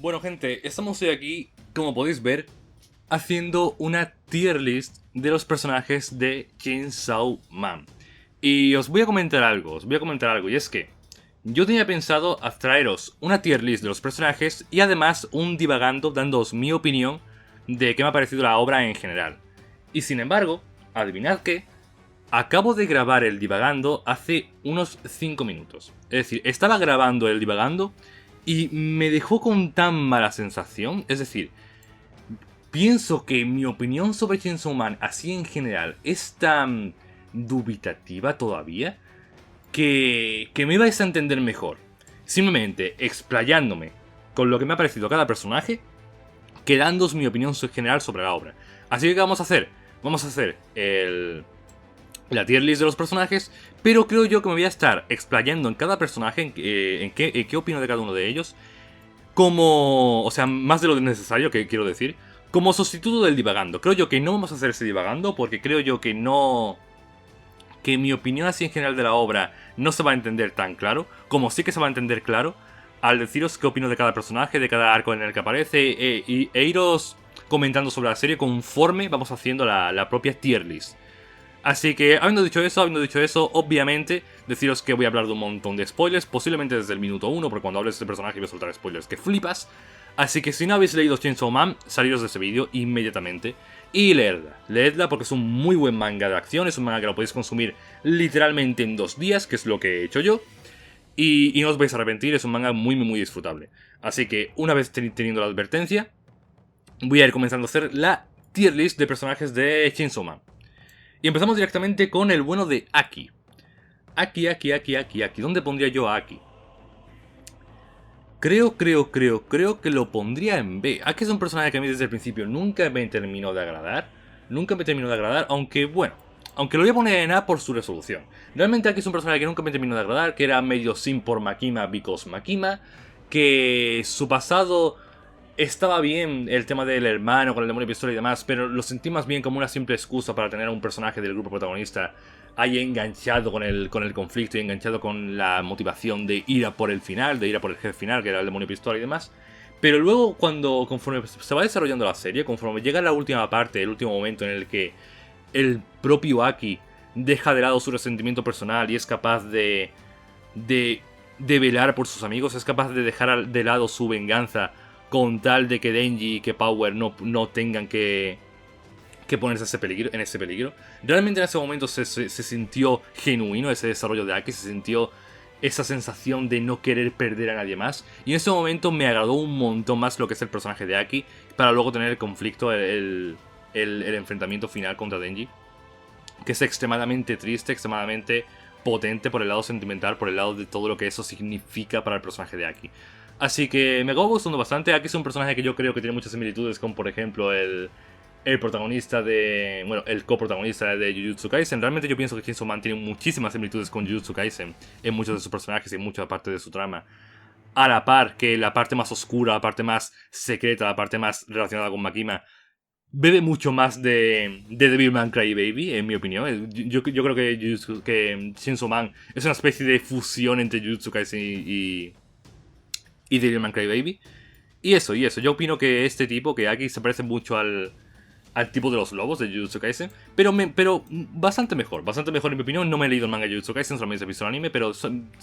Bueno, gente, estamos hoy aquí, como podéis ver, haciendo una tier list de los personajes de Chainsaw Man. Y os voy a comentar algo, y es que yo tenía pensado traeros una tier list de los personajes y además un divagando dándoos mi opinión de qué me ha parecido la obra en general. Y sin embargo, adivinad qué, acabo de grabar el divagando hace unos 5 minutos. Es decir, estaba grabando el divagando y me dejó con tan mala sensación. Es decir, pienso que mi opinión sobre Chainsaw Man, así en general, es tan dubitativa todavía que me ibais a entender mejor. Simplemente explayándome con lo que me ha parecido cada personaje, que dándoos mi opinión general sobre la obra. Así que ¿qué vamos a hacer? Vamos a hacer la tier list de los personajes, pero creo yo que me voy a estar explayando en cada personaje, en qué opino de cada uno de ellos, como, o sea, más de lo necesario, que quiero decir, como sustituto del divagando. Creo yo que no vamos a hacer ese divagando, porque creo yo que no, que mi opinión así en general de la obra no se va a entender tan claro, como sí que se va a entender claro, al deciros qué opino de cada personaje, de cada arco en el que aparece, e iros comentando sobre la serie conforme vamos haciendo la propia tier list. Así que, habiendo dicho eso, obviamente, deciros que voy a hablar de un montón de spoilers, posiblemente desde el minuto 1, porque cuando hables de este personaje voy a soltar spoilers que flipas. Así que si no habéis leído Chainsaw Man, saliros de ese vídeo inmediatamente y leedla porque es un muy buen manga de acción, es un manga que lo podéis consumir literalmente en 2 días, que es lo que he hecho yo. Y no os vais a arrepentir, es un manga muy disfrutable. Así que, una vez teniendo la advertencia, voy a ir comenzando a hacer la tier list de personajes de Chainsaw Man. Y empezamos directamente con el bueno de Aki. Aki. ¿Dónde pondría yo a Aki? Creo que lo pondría en B. Aki es un personaje que a mí desde el principio nunca me terminó de agradar. Aunque bueno. Aunque lo voy a poner en A por su resolución. Realmente Aki es un personaje que nunca me terminó de agradar, que era medio sim por Makima because Makima, que su pasado estaba bien el tema del hermano con el demonio pistola y demás, pero lo sentí más bien como una simple excusa para tener a un personaje del grupo protagonista ahí enganchado con el conflicto y enganchado con la motivación de ir a por el final, de ir a por el jefe final, que era el demonio pistola y demás. Pero luego, conforme se va desarrollando la serie, conforme llega la última parte, el último momento en el que el propio Aki deja de lado su resentimiento personal y es capaz de velar por sus amigos, es capaz de dejar de lado su venganza con tal de que Denji y que Power no tengan que ponerse en ese peligro. Realmente en ese momento se sintió genuino ese desarrollo de Aki, se sintió esa sensación de no querer perder a nadie más. Y en ese momento me agradó un montón más lo que es el personaje de Aki, para luego tener el conflicto, el enfrentamiento final contra Denji, que es extremadamente triste, extremadamente potente por el lado sentimental, por el lado de todo lo que eso significa para el personaje de Aki. Así que me acabó gustando bastante. Aki es un personaje que yo creo que tiene muchas similitudes con, por ejemplo, el protagonista de... Bueno, el coprotagonista de Jujutsu Kaisen. Realmente yo pienso que Chainsaw Man tiene muchísimas similitudes con Jujutsu Kaisen en muchos de sus personajes y en mucha parte de su trama. A la par que la parte más oscura, la parte más secreta, la parte más relacionada con Makima bebe mucho más de Devilman Crybaby, en mi opinión. Yo creo que Chainsaw Man es una especie de fusión entre Jujutsu Kaisen y Devilman Crybaby. Y eso, yo opino que este tipo, que Aki, se parece mucho al tipo de los lobos de Jujutsu Kaisen, pero bastante mejor en mi opinión. No me he leído el manga de Jujutsu Kaisen, solamente he visto el anime, pero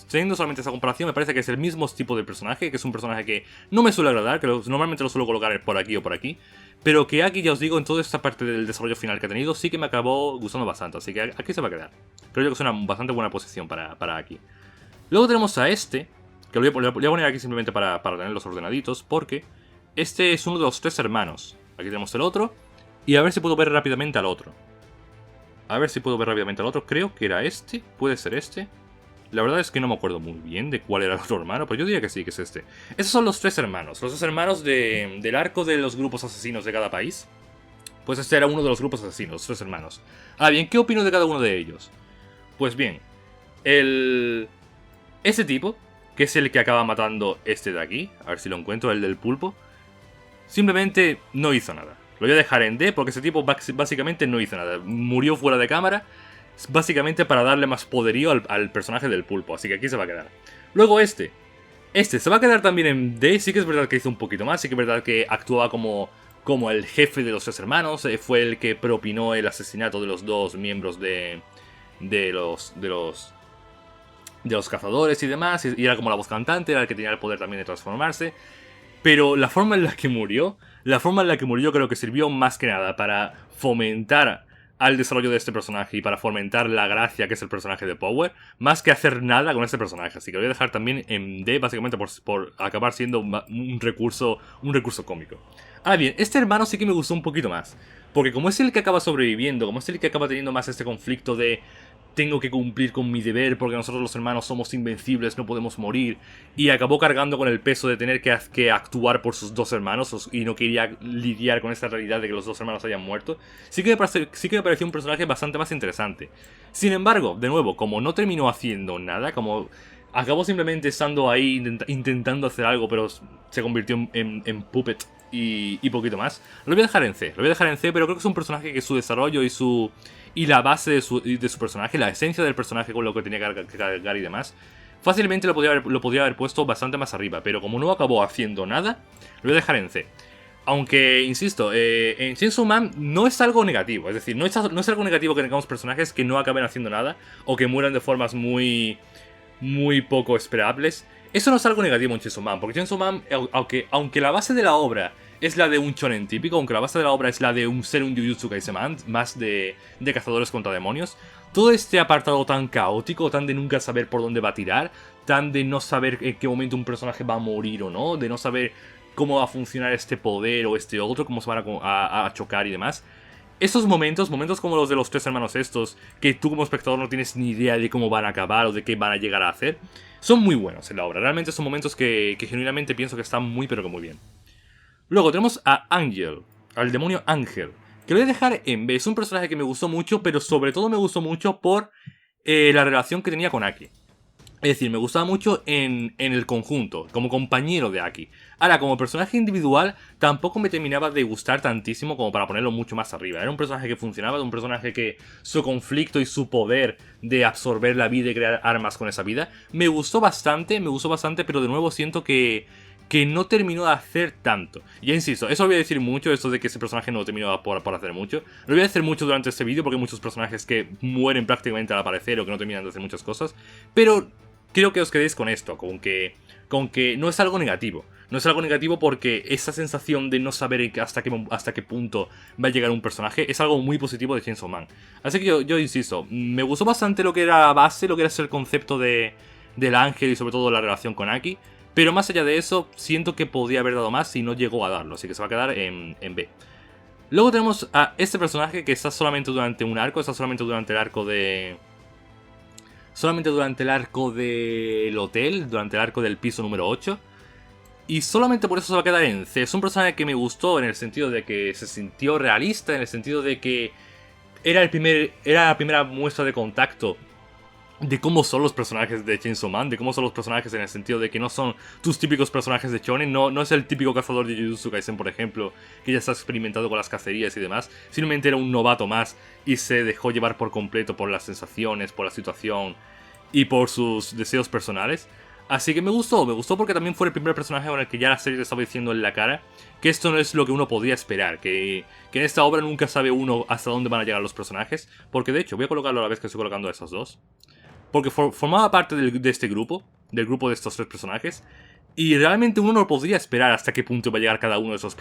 teniendo solamente esa comparación, me parece que es el mismo tipo de personaje, que es un personaje que no me suele agradar, que normalmente lo suelo colocar por aquí o por aquí, pero que Aki, ya os digo, en toda esta parte del desarrollo final que ha tenido, sí que me acabó gustando bastante, así que aquí se va a quedar. Creo yo que es una bastante buena posición para Aki. Luego tenemos a este, que lo voy a poner aquí simplemente para tenerlos ordenaditos, porque este es uno de los 3 hermanos. Aquí tenemos el otro, y a ver si puedo ver rápidamente al otro. Creo que era este, puede ser este. La verdad es que no me acuerdo muy bien de cuál era el otro hermano, pero yo diría que sí, que es este. Esos son los 3 hermanos, los 2 hermanos del arco de los grupos asesinos de cada país. Pues este era uno de los grupos asesinos, los 3 hermanos. Ah, bien, ¿qué opino de cada uno de ellos? Pues bien, ese tipo, que es el que acaba matando este de aquí, a ver si lo encuentro, el del pulpo, simplemente no hizo nada. Lo voy a dejar en D porque ese tipo básicamente no hizo nada. Murió fuera de cámara, básicamente para darle más poderío al personaje del pulpo, así que aquí se va a quedar. Luego este Este se va a quedar también en D. Sí que es verdad que hizo un poquito más. Sí que es verdad que actuaba como el jefe de los tres hermanos. Fue el que propinó el asesinato de los dos miembros de los cazadores y demás. Y era como la voz cantante. Era el que tenía el poder también de transformarse. Pero la forma en la que murió. La forma en la que murió creo que sirvió más que nada para fomentar al desarrollo de este personaje y para fomentar la gracia que es el personaje de Power, más que hacer nada con este personaje. Así que lo voy a dejar también en D, básicamente por acabar siendo un recurso cómico. Ahora bien, este hermano sí que me gustó un poquito más, porque como es el que acaba sobreviviendo, como es el que acaba teniendo más este conflicto de tengo que cumplir con mi deber porque nosotros los hermanos somos invencibles, no podemos morir, y acabó cargando con el peso de tener que actuar por sus dos hermanos y no quería lidiar con esta realidad de que los dos hermanos hayan muerto, sí que me pareció un personaje bastante más interesante. Sin embargo, de nuevo, como no terminó haciendo nada, como acabó simplemente estando ahí intentando hacer algo, pero se convirtió en puppet y poquito más, lo voy a dejar en C. Lo voy a dejar en C, pero creo que es un personaje que su desarrollo y la base de su personaje, la esencia del personaje con lo que tenía que cargar y demás, fácilmente lo podría haber puesto bastante más arriba, pero como no acabó haciendo nada, lo voy a dejar en C. Aunque, insisto, en Chainsaw Man no es algo negativo, es decir, no es algo negativo que tengamos personajes que no acaben haciendo nada o que mueran de formas muy poco esperables. Eso no es algo negativo en Chainsaw Man, porque Chainsaw Man, aunque la base de la obra es la de un shonen típico, aunque la base de la obra es la de ser un Jujutsu Kaisen más de cazadores contra demonios, todo este apartado tan caótico, tan de nunca saber por dónde va a tirar, tan de no saber en qué momento un personaje va a morir o no, de no saber cómo va a funcionar este poder o este otro, cómo se van a chocar y demás. Esos momentos como los de los tres hermanos estos, que tú como espectador no tienes ni idea de cómo van a acabar o de qué van a llegar a hacer, son muy buenos en la obra. Realmente son momentos que genuinamente pienso que están muy pero que muy bien. Luego tenemos a Angel, al demonio Ángel, que lo voy a dejar en B. Es un personaje que me gustó mucho, pero sobre todo me gustó mucho por la relación que tenía con Aki. Es decir, me gustaba mucho en el conjunto, como compañero de Aki. Ahora, como personaje individual, tampoco me terminaba de gustar tantísimo como para ponerlo mucho más arriba. Era un personaje que funcionaba, un personaje que su conflicto y su poder de absorber la vida y crear armas con esa vida, me gustó bastante, pero de nuevo siento que no terminó de hacer tanto. Ya insisto, eso lo voy a decir mucho, esto de que ese personaje no terminó por hacer mucho. Lo voy a hacer mucho durante este vídeo porque hay muchos personajes que mueren prácticamente al aparecer o que no terminan de hacer muchas cosas. Pero quiero que os quedéis con esto, con que no es algo negativo. No es algo negativo porque esa sensación de no saber hasta qué punto va a llegar un personaje es algo muy positivo de Chainsaw Man. Así que yo insisto, me gustó bastante lo que era la base, lo que era el concepto del ángel y sobre todo la relación con Aki. Pero más allá de eso, siento que podría haber dado más y no llegó a darlo, así que se va a quedar en B. Luego tenemos a este personaje que está solamente durante un arco, está solamente durante el arco de... Solamente durante el arco del hotel, durante el arco del piso número 8. Y solamente por eso se va a quedar en C. Es un personaje que me gustó en el sentido de que se sintió realista, en el sentido de que era la primera muestra de contacto de cómo son los personajes de Chainsaw Man, de cómo son los personajes en el sentido de que no son tus típicos personajes de shonen, no es el típico cazador de Jujutsu Kaisen, por ejemplo, que ya está experimentado con las cacerías y demás, simplemente era un novato más y se dejó llevar por completo por las sensaciones, por la situación y por sus deseos personales. Así que me gustó porque también fue el primer personaje con el que ya la serie te estaba diciendo en la cara que esto no es lo que uno podría esperar, que en esta obra nunca sabe uno hasta dónde van a llegar los personajes, porque de hecho voy a colocarlo a la vez que estoy colocando a esos dos. Porque formaba parte de este grupo, del grupo de estos tres personajes, y realmente uno no podría esperar hasta qué punto iba a llegar cada uno de esos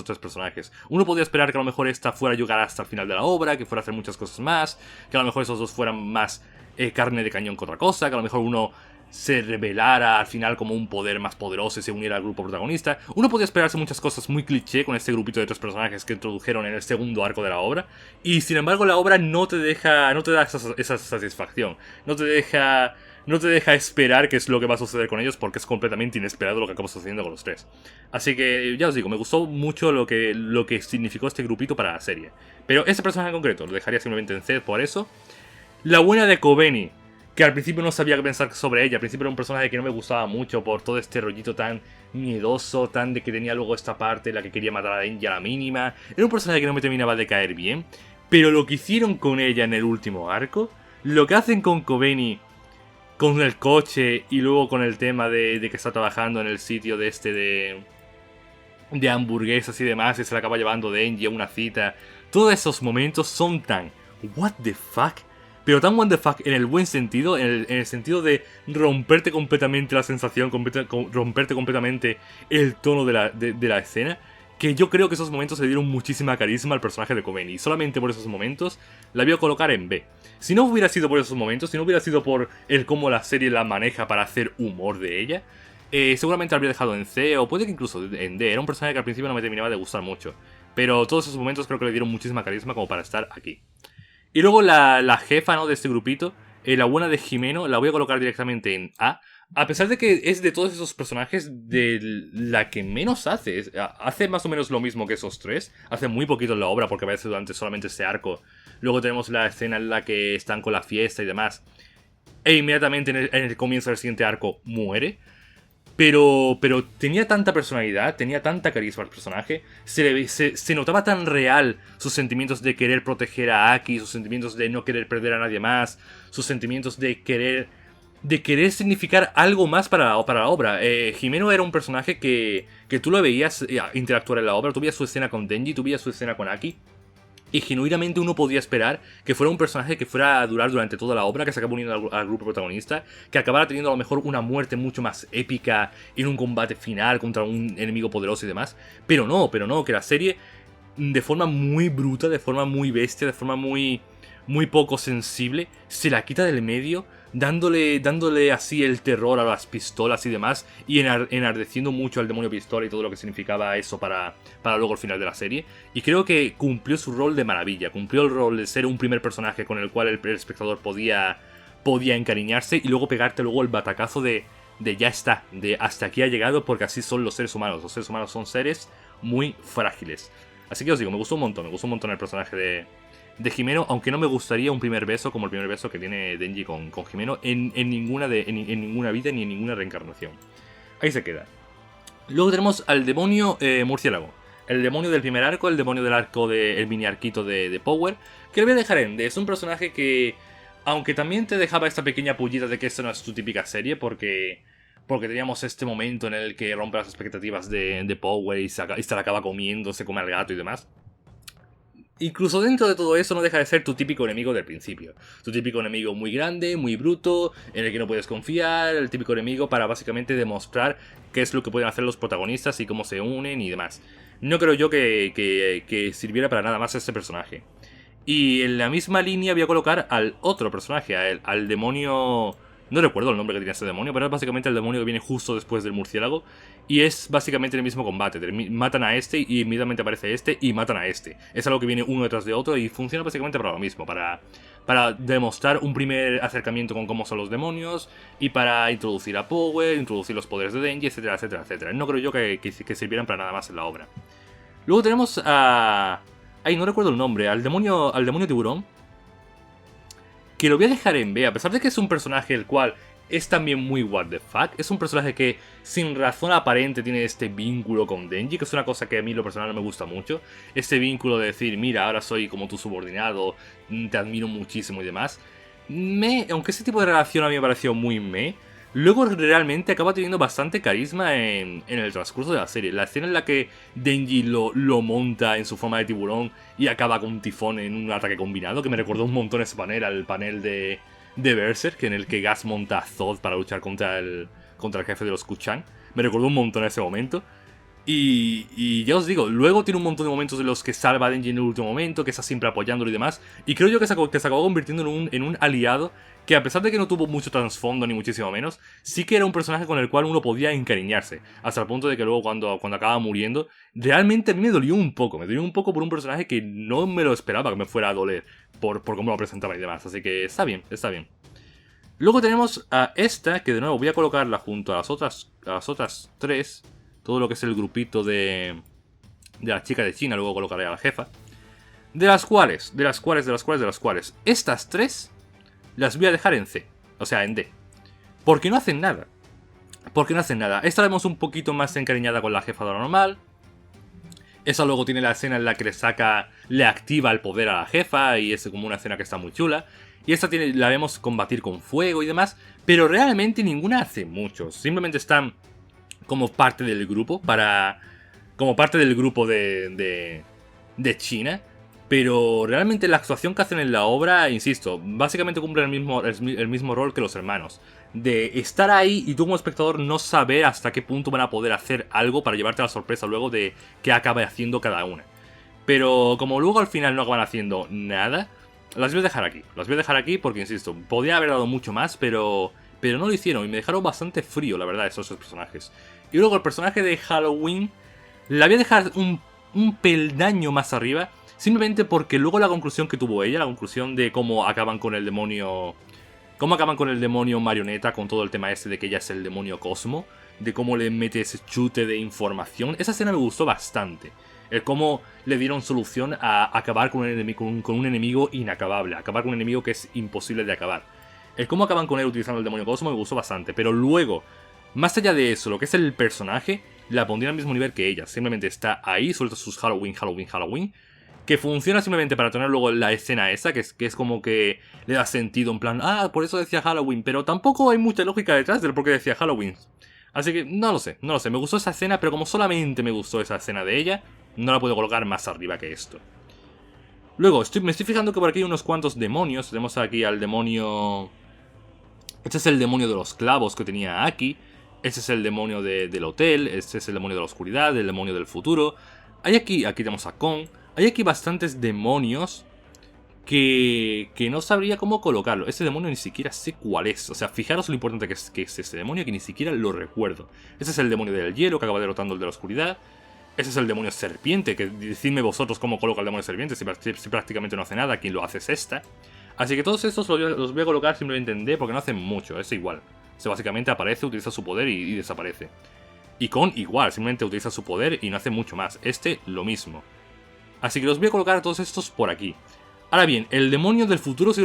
tres personajes. Uno podría esperar que a lo mejor esta fuera a llegar hasta el final de la obra, que fuera a hacer muchas cosas más, que a lo mejor esos dos fueran más carne de cañón que otra cosa, que a lo mejor uno se revelara al final como un poder más poderoso y se uniera al grupo protagonista. Uno podía esperarse muchas cosas muy cliché con este grupito de tres personajes que introdujeron en el segundo arco de la obra, y sin embargo la obra no te da esa satisfacción, no te deja esperar qué es lo que va a suceder con ellos, porque es completamente inesperado lo que acaba sucediendo con los tres. Así que ya os digo, me gustó mucho lo que significó este grupito para la serie. Pero este personaje en concreto lo dejaría simplemente en C por eso. La buena de Kobeni, que al principio no sabía qué pensar sobre ella. Al principio era un personaje que no me gustaba mucho por todo este rollito tan miedoso, tan de que tenía luego esta parte en la que quería matar a Denji a la mínima. Era un personaje que no me terminaba de caer bien. Pero lo que hicieron con ella en el último arco, lo que hacen con Kobeni con el coche y luego con el tema de que está trabajando en el sitio de hamburguesas y demás y se la acaba llevando Denji a una cita. Todos esos momentos son tan what the fuck, pero tan what the fuck en el buen sentido, en el sentido de romperte completamente la sensación, romperte completamente el tono de la escena, que yo creo que esos momentos le dieron muchísima carisma al personaje de Kobain, y solamente por esos momentos la voy a colocar en B. Si no hubiera sido por esos momentos, si no hubiera sido por el cómo la serie la maneja para hacer humor de ella, seguramente la habría dejado en C o puede que incluso en D. Era un personaje que al principio no me terminaba de gustar mucho, pero todos esos momentos creo que le dieron muchísima carisma como para estar aquí. Y luego la jefa, ¿no?, de este grupito, la buena de Himeno, la voy a colocar directamente en A. A pesar de que es de todos esos personajes de la que menos hace. Hace más o menos lo mismo que esos tres. Hace muy poquito en la obra porque aparece durante solamente este arco. Luego tenemos la escena en la que están con la fiesta y demás. E inmediatamente en el comienzo del siguiente arco muere. Pero tenía tanta personalidad, tenía tanta carisma el personaje, se notaba tan real sus sentimientos de querer proteger a Aki, sus sentimientos de no querer perder a nadie más, sus sentimientos de querer significar algo más para la obra. Himeno era un personaje que tú lo veías interactuar en la obra, tú veías su escena con Denji, tú veías su escena con Aki. Y genuinamente uno podía esperar que fuera un personaje que fuera a durar durante toda la obra, que se acabara uniendo al grupo protagonista, que acabara teniendo a lo mejor una muerte mucho más épica en un combate final contra un enemigo poderoso y demás. Pero no, que la serie, de forma muy bruta, de forma muy bestia, de forma muy poco sensible, se la quita del medio, dándole así el terror a las pistolas y demás, y enardeciendo mucho al demonio pistola y todo lo que significaba eso para luego el final de la serie. Y creo que cumplió su rol de maravilla, cumplió el rol de ser un primer personaje con el cual el espectador podía encariñarse y luego pegarte luego el batacazo de ya está, de hasta aquí ha llegado, porque así son los seres humanos. Los seres humanos son seres muy frágiles. Así que os digo, me gustó un montón el personaje de Himeno, aunque no me gustaría un primer beso como el primer beso que tiene Denji con Himeno en ninguna vida ni en ninguna reencarnación. Ahí se queda. Luego tenemos al demonio murciélago. El demonio del primer arco, el demonio del arco del mini arquito de Power, que le voy a dejar en D. Es un personaje que, aunque también te dejaba esta pequeña pullita de que esto no es tu típica serie, porque teníamos este momento en el que rompe las expectativas de Power y se la acaba comiendo, se come al gato y demás. Incluso dentro de todo eso no deja de ser tu típico enemigo del principio. Tu típico enemigo muy grande, muy bruto, en el que no puedes confiar, el típico enemigo para básicamente demostrar qué es lo que pueden hacer los protagonistas y cómo se unen y demás. No creo yo que sirviera para nada más a este personaje. Y en la misma línea voy a colocar al otro personaje, al demonio... No recuerdo el nombre que tiene este demonio, pero es básicamente el demonio que viene justo después del murciélago. Y es básicamente el mismo combate. Matan a este y inmediatamente aparece este y matan a este. Es algo que viene uno detrás de otro y funciona básicamente para lo mismo. Para demostrar un primer acercamiento con cómo son los demonios. Y para introducir a Power, introducir los poderes de Denji, etcétera, etcétera, etcétera. No creo yo que sirvieran para nada más en la obra. Luego tenemos a... Ay, no recuerdo el nombre. Al demonio tiburón. Que lo voy a dejar en B, a pesar de que es un personaje el cual es también muy what the fuck. Es un personaje que sin razón aparente tiene este vínculo con Denji, que es una cosa que a mí lo personal no me gusta mucho. Este vínculo de decir, mira, ahora soy como tu subordinado, te admiro muchísimo y demás. Aunque ese tipo de relación a mí me pareció muy luego realmente acaba teniendo bastante carisma en el transcurso de la serie. La escena en la que Denji lo monta en su forma de tiburón y acaba con un tifón en un ataque combinado, que me recordó un montón ese panel, al panel de Berserk, en el que Gas monta a Zod para luchar contra el jefe de los Kuchan. Me recordó un montón ese momento. Y ya os digo, luego tiene un montón de momentos en los que salva a Denji en el último momento, que está siempre apoyándolo y demás. Y creo yo que se acabó convirtiendo en un aliado que, a pesar de que no tuvo mucho trasfondo ni muchísimo menos, sí que era un personaje con el cual uno podía encariñarse. Hasta el punto de que luego cuando acaba muriendo, realmente a mí me dolió un poco. Me dolió un poco por un personaje que no me lo esperaba que me fuera a doler por cómo lo presentaba y demás. Así que está bien, está bien. Luego tenemos a esta, que de nuevo voy a colocarla junto a las otras tres. Todo lo que es el grupito de la chica de China, luego colocaré a la jefa. De las cuales, estas tres las voy a dejar en C, o sea, en D. Porque no hacen nada. Esta la vemos un poquito más encariñada con la jefa de lo normal. Esa luego tiene la escena en la que le activa el poder a la jefa, y es como una escena que está muy chula. Y esta la vemos combatir con fuego y demás, pero realmente ninguna hace mucho. Simplemente están como parte del grupo, como parte del grupo de China. Pero realmente la actuación que hacen en la obra, insisto, básicamente cumplen el mismo rol que los hermanos. De estar ahí y tú como espectador no saber hasta qué punto van a poder hacer algo para llevarte a la sorpresa luego de qué acabe haciendo cada una. Pero como luego al final no acaban haciendo nada, las voy a dejar aquí. Las voy a dejar aquí porque, insisto, podría haber dado mucho más, pero no lo hicieron y me dejaron bastante frío, la verdad, esos personajes. Y luego el personaje de Halloween la voy a dejar un peldaño más arriba, simplemente porque luego la conclusión que tuvo ella, la conclusión de cómo acaban con el demonio... Cómo acaban con el demonio marioneta, con todo el tema este de que ella es el demonio Cosmo, de cómo le mete ese chute de información. Esa escena me gustó bastante. El cómo le dieron solución a acabar con un enemigo inacabable, acabar con un enemigo que es imposible de acabar. El cómo acaban con él utilizando el demonio Cosmo me gustó bastante, pero luego, más allá de eso, lo que es el personaje, la pondría al mismo nivel que ella. Simplemente está ahí, suelta sus Halloween, que funciona simplemente para tener luego la escena esa, que es como que le da sentido, en plan, por eso decía Halloween, pero tampoco hay mucha lógica detrás del por qué decía Halloween. Así que no lo sé, me gustó esa escena, pero como solamente me gustó esa escena de ella, no la puedo colocar más arriba que esto. Luego, me estoy fijando que por aquí hay unos cuantos demonios. Tenemos aquí al demonio... Este es el demonio de los clavos que tenía Aki. Este es el demonio del hotel. Este es el demonio de la oscuridad, el demonio del futuro. Aquí tenemos a Kong. Hay aquí bastantes demonios que no sabría cómo colocarlo. Este demonio ni siquiera sé cuál es. O sea, fijaros lo importante que es este demonio, que ni siquiera lo recuerdo. Este es el demonio del hielo, que acaba derrotando el de la oscuridad. Este es el demonio serpiente, que decidme vosotros cómo coloca el demonio serpiente, si prácticamente no hace nada, quien lo hace es esta. Así que todos estos los voy a colocar simplemente en D, porque no hacen mucho, es igual. O sea, básicamente aparece, utiliza su poder y desaparece. Y Con igual, simplemente utiliza su poder y no hace mucho más. Este, lo mismo. Así que los voy a colocar a todos estos por aquí. Ahora bien, el demonio del futuro sí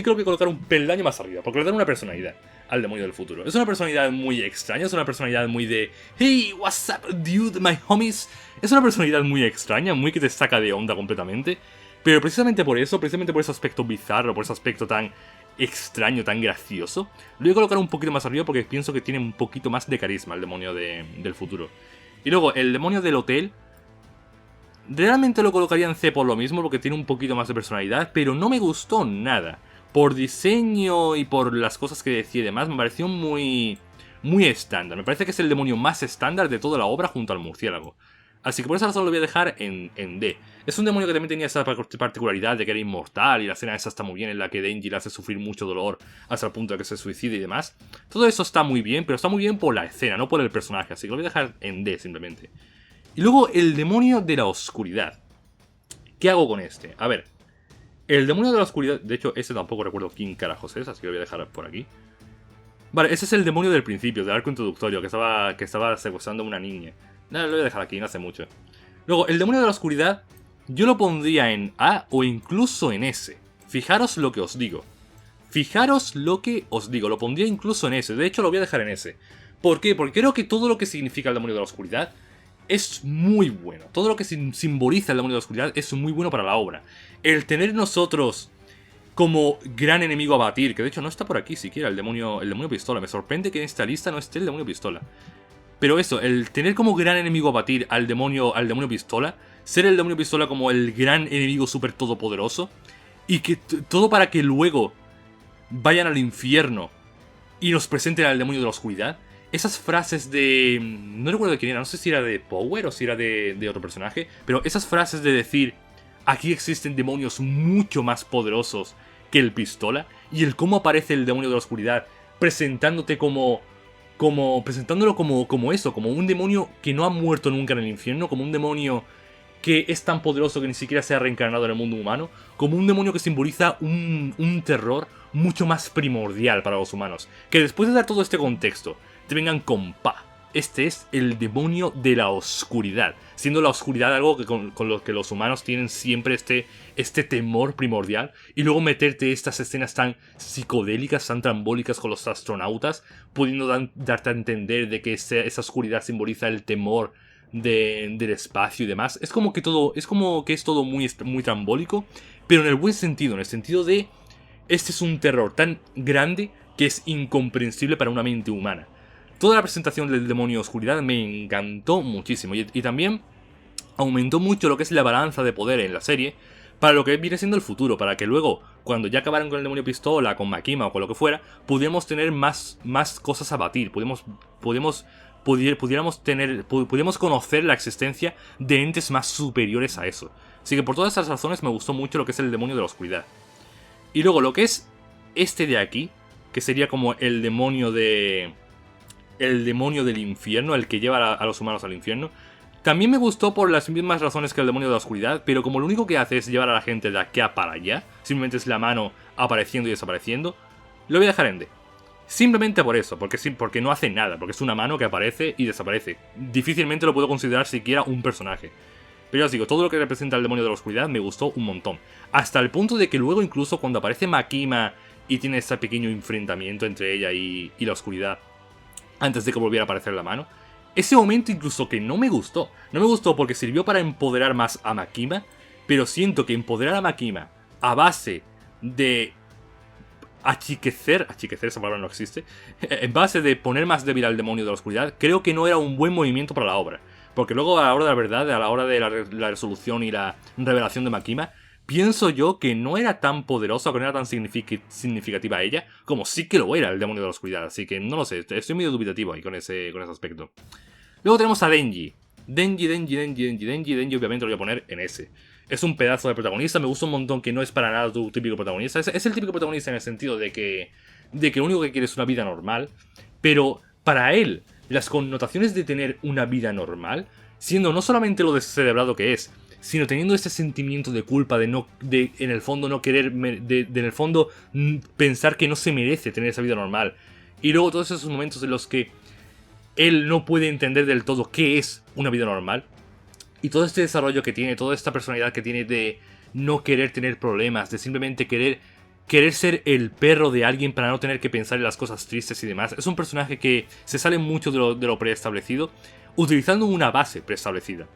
creo que colocar un peldaño más arriba, porque le dan una personalidad al demonio del futuro. Es una personalidad muy extraña, es una personalidad muy de "Hey, what's up, dude, my homies". Es una personalidad muy extraña, muy que te saca de onda completamente. Pero precisamente por eso, precisamente por ese aspecto bizarro, por ese aspecto tan extraño, tan gracioso, lo voy a colocar un poquito más arriba porque pienso que tiene un poquito más de carisma el demonio del futuro. Y luego, el demonio del hotel... Realmente lo colocaría en C por lo mismo, porque tiene un poquito más de personalidad, pero no me gustó nada. Por diseño y por las cosas que decía y demás, me pareció muy estándar. Me parece que es el demonio más estándar de toda la obra junto al murciélago. Así que por esa razón lo voy a dejar en D. Es un demonio que también tenía esa particularidad de que era inmortal, y la escena esa está muy bien en la que Denji le hace sufrir mucho dolor hasta el punto de que se suicide y demás. Todo eso está muy bien, pero está muy bien por la escena, no por el personaje, así que lo voy a dejar en D simplemente. Y luego el demonio de la oscuridad. ¿Qué hago con este? A ver, el demonio de la oscuridad... De hecho, ese tampoco recuerdo quién carajos es, así que lo voy a dejar por aquí. Vale, ese es el demonio del principio, del arco introductorio, que estaba secuestrando a una niña. Nada, lo voy a dejar aquí, no hace mucho. Luego, el demonio de la oscuridad, yo lo pondría en A o incluso en S. Fijaros lo que os digo. Fijaros lo que os digo, lo pondría incluso en S. De hecho, lo voy a dejar en S. ¿Por qué? Porque creo que todo lo que significa el demonio de la oscuridad es muy bueno. Todo lo que simboliza el demonio de la oscuridad es muy bueno para la obra. El tener nosotros como gran enemigo a batir, que de hecho no está por aquí siquiera el demonio pistola. Me sorprende que en esta lista no esté el demonio pistola. Pero eso, el tener como gran enemigo a batir al demonio pistola, ser el demonio pistola como el gran enemigo súper todopoderoso, y que todo para que luego vayan al infierno y nos presenten al demonio de la oscuridad. Esas frases de... No recuerdo de quién era, no sé si era de Power o si era de otro personaje, pero esas frases de decir: aquí existen demonios mucho más poderosos que el pistola, y el cómo aparece el demonio de la oscuridad presentándote presentándolo como eso, como un demonio que no ha muerto nunca en el infierno, como un demonio que es tan poderoso que ni siquiera se ha reencarnado en el mundo humano, como un demonio que simboliza un terror mucho más primordial para los humanos. Que después de dar todo este contexto, te vengan con pa. Este es el demonio de la oscuridad, siendo la oscuridad algo que con lo que los humanos tienen siempre este temor primordial, y luego meterte estas escenas tan psicodélicas, tan trambólicas con los astronautas, pudiendo darte a entender de que esa oscuridad simboliza el temor del espacio y demás. Es como que es todo muy, muy trambólico, pero en el buen sentido, en el sentido de este es un terror tan grande que es incomprensible para una mente humana. Toda la presentación del demonio de oscuridad me encantó muchísimo y también aumentó mucho lo que es la balanza de poder en la serie para lo que viene siendo el futuro, para que luego, cuando ya acabaran con el demonio pistola, con Makima o con lo que fuera, pudiéramos tener más cosas a batir, pudiéramos conocer la existencia de entes más superiores a eso. Así que por todas esas razones me gustó mucho lo que es el demonio de la oscuridad. Y luego lo que es este de aquí, que sería como el demonio del infierno, el que lleva a los humanos al infierno. También me gustó por las mismas razones que el demonio de la oscuridad, pero como lo único que hace es llevar a la gente de aquí a para allá, simplemente es la mano apareciendo y desapareciendo, lo voy a dejar en D. Simplemente por eso, porque no hace nada, porque es una mano que aparece y desaparece. Difícilmente lo puedo considerar siquiera un personaje. Pero ya os digo, todo lo que representa el demonio de la oscuridad me gustó un montón. Hasta el punto de que luego incluso cuando aparece Makima y tiene ese pequeño enfrentamiento entre ella y la oscuridad, antes de que volviera a aparecer la mano, ese momento incluso que no me gustó. No me gustó porque sirvió para empoderar más a Makima, pero siento que empoderar a Makima a base de achiquecer esa palabra no existe, en base de poner más débil al demonio de la oscuridad, creo que no era un buen movimiento para la obra. Porque luego a la hora de la verdad, a la hora de la resolución y la revelación de Makima, pienso yo que no era tan poderosa, que no era tan significativa ella, como sí que lo era el demonio de la oscuridad. Así que no lo sé, estoy medio dubitativo ahí con ese aspecto. Luego tenemos a Denji. Denji obviamente lo voy a poner en S. Es un pedazo de protagonista, me gusta un montón que no es para nada tu típico protagonista. Es el típico protagonista en el sentido de que lo único que quiere es una vida normal, pero para él, las connotaciones de tener una vida normal, siendo no solamente lo descerebrado que es, sino teniendo ese sentimiento de culpa de en el fondo no querer, en el fondo pensar que no se merece tener esa vida normal. Y luego todos esos momentos en los que él no puede entender del todo qué es una vida normal. Y todo este desarrollo que tiene, toda esta personalidad que tiene de no querer tener problemas, de simplemente querer ser el perro de alguien para no tener que pensar en las cosas tristes y demás. Es un personaje que se sale mucho de lo preestablecido, utilizando una base preestablecida.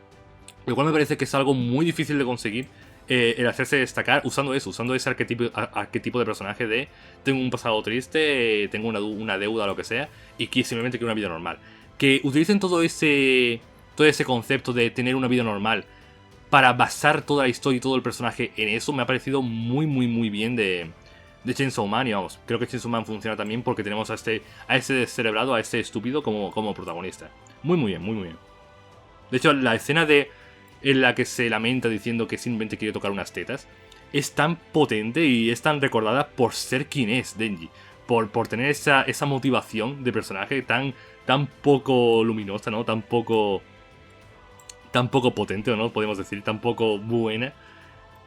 Lo cual me parece que es algo muy difícil de conseguir, el hacerse destacar usando ese arquetipo de personaje de tengo un pasado triste, tengo una deuda, lo que sea, y que simplemente quiero una vida normal. Que utilicen todo ese concepto de tener una vida normal para basar toda la historia y todo el personaje en eso, me ha parecido muy bien de Chainsaw Man. Y vamos, creo que Chainsaw Man funciona también porque tenemos a este descerebrado, a este estúpido como protagonista. Muy bien. De hecho, la escena en la que se lamenta diciendo que simplemente quiere tocar unas tetas es tan potente y es tan recordada por ser quien es Denji. Por tener esa motivación de personaje tan poco luminosa, ¿no? Tan poco potente, ¿no? Podemos decir, tan poco buena.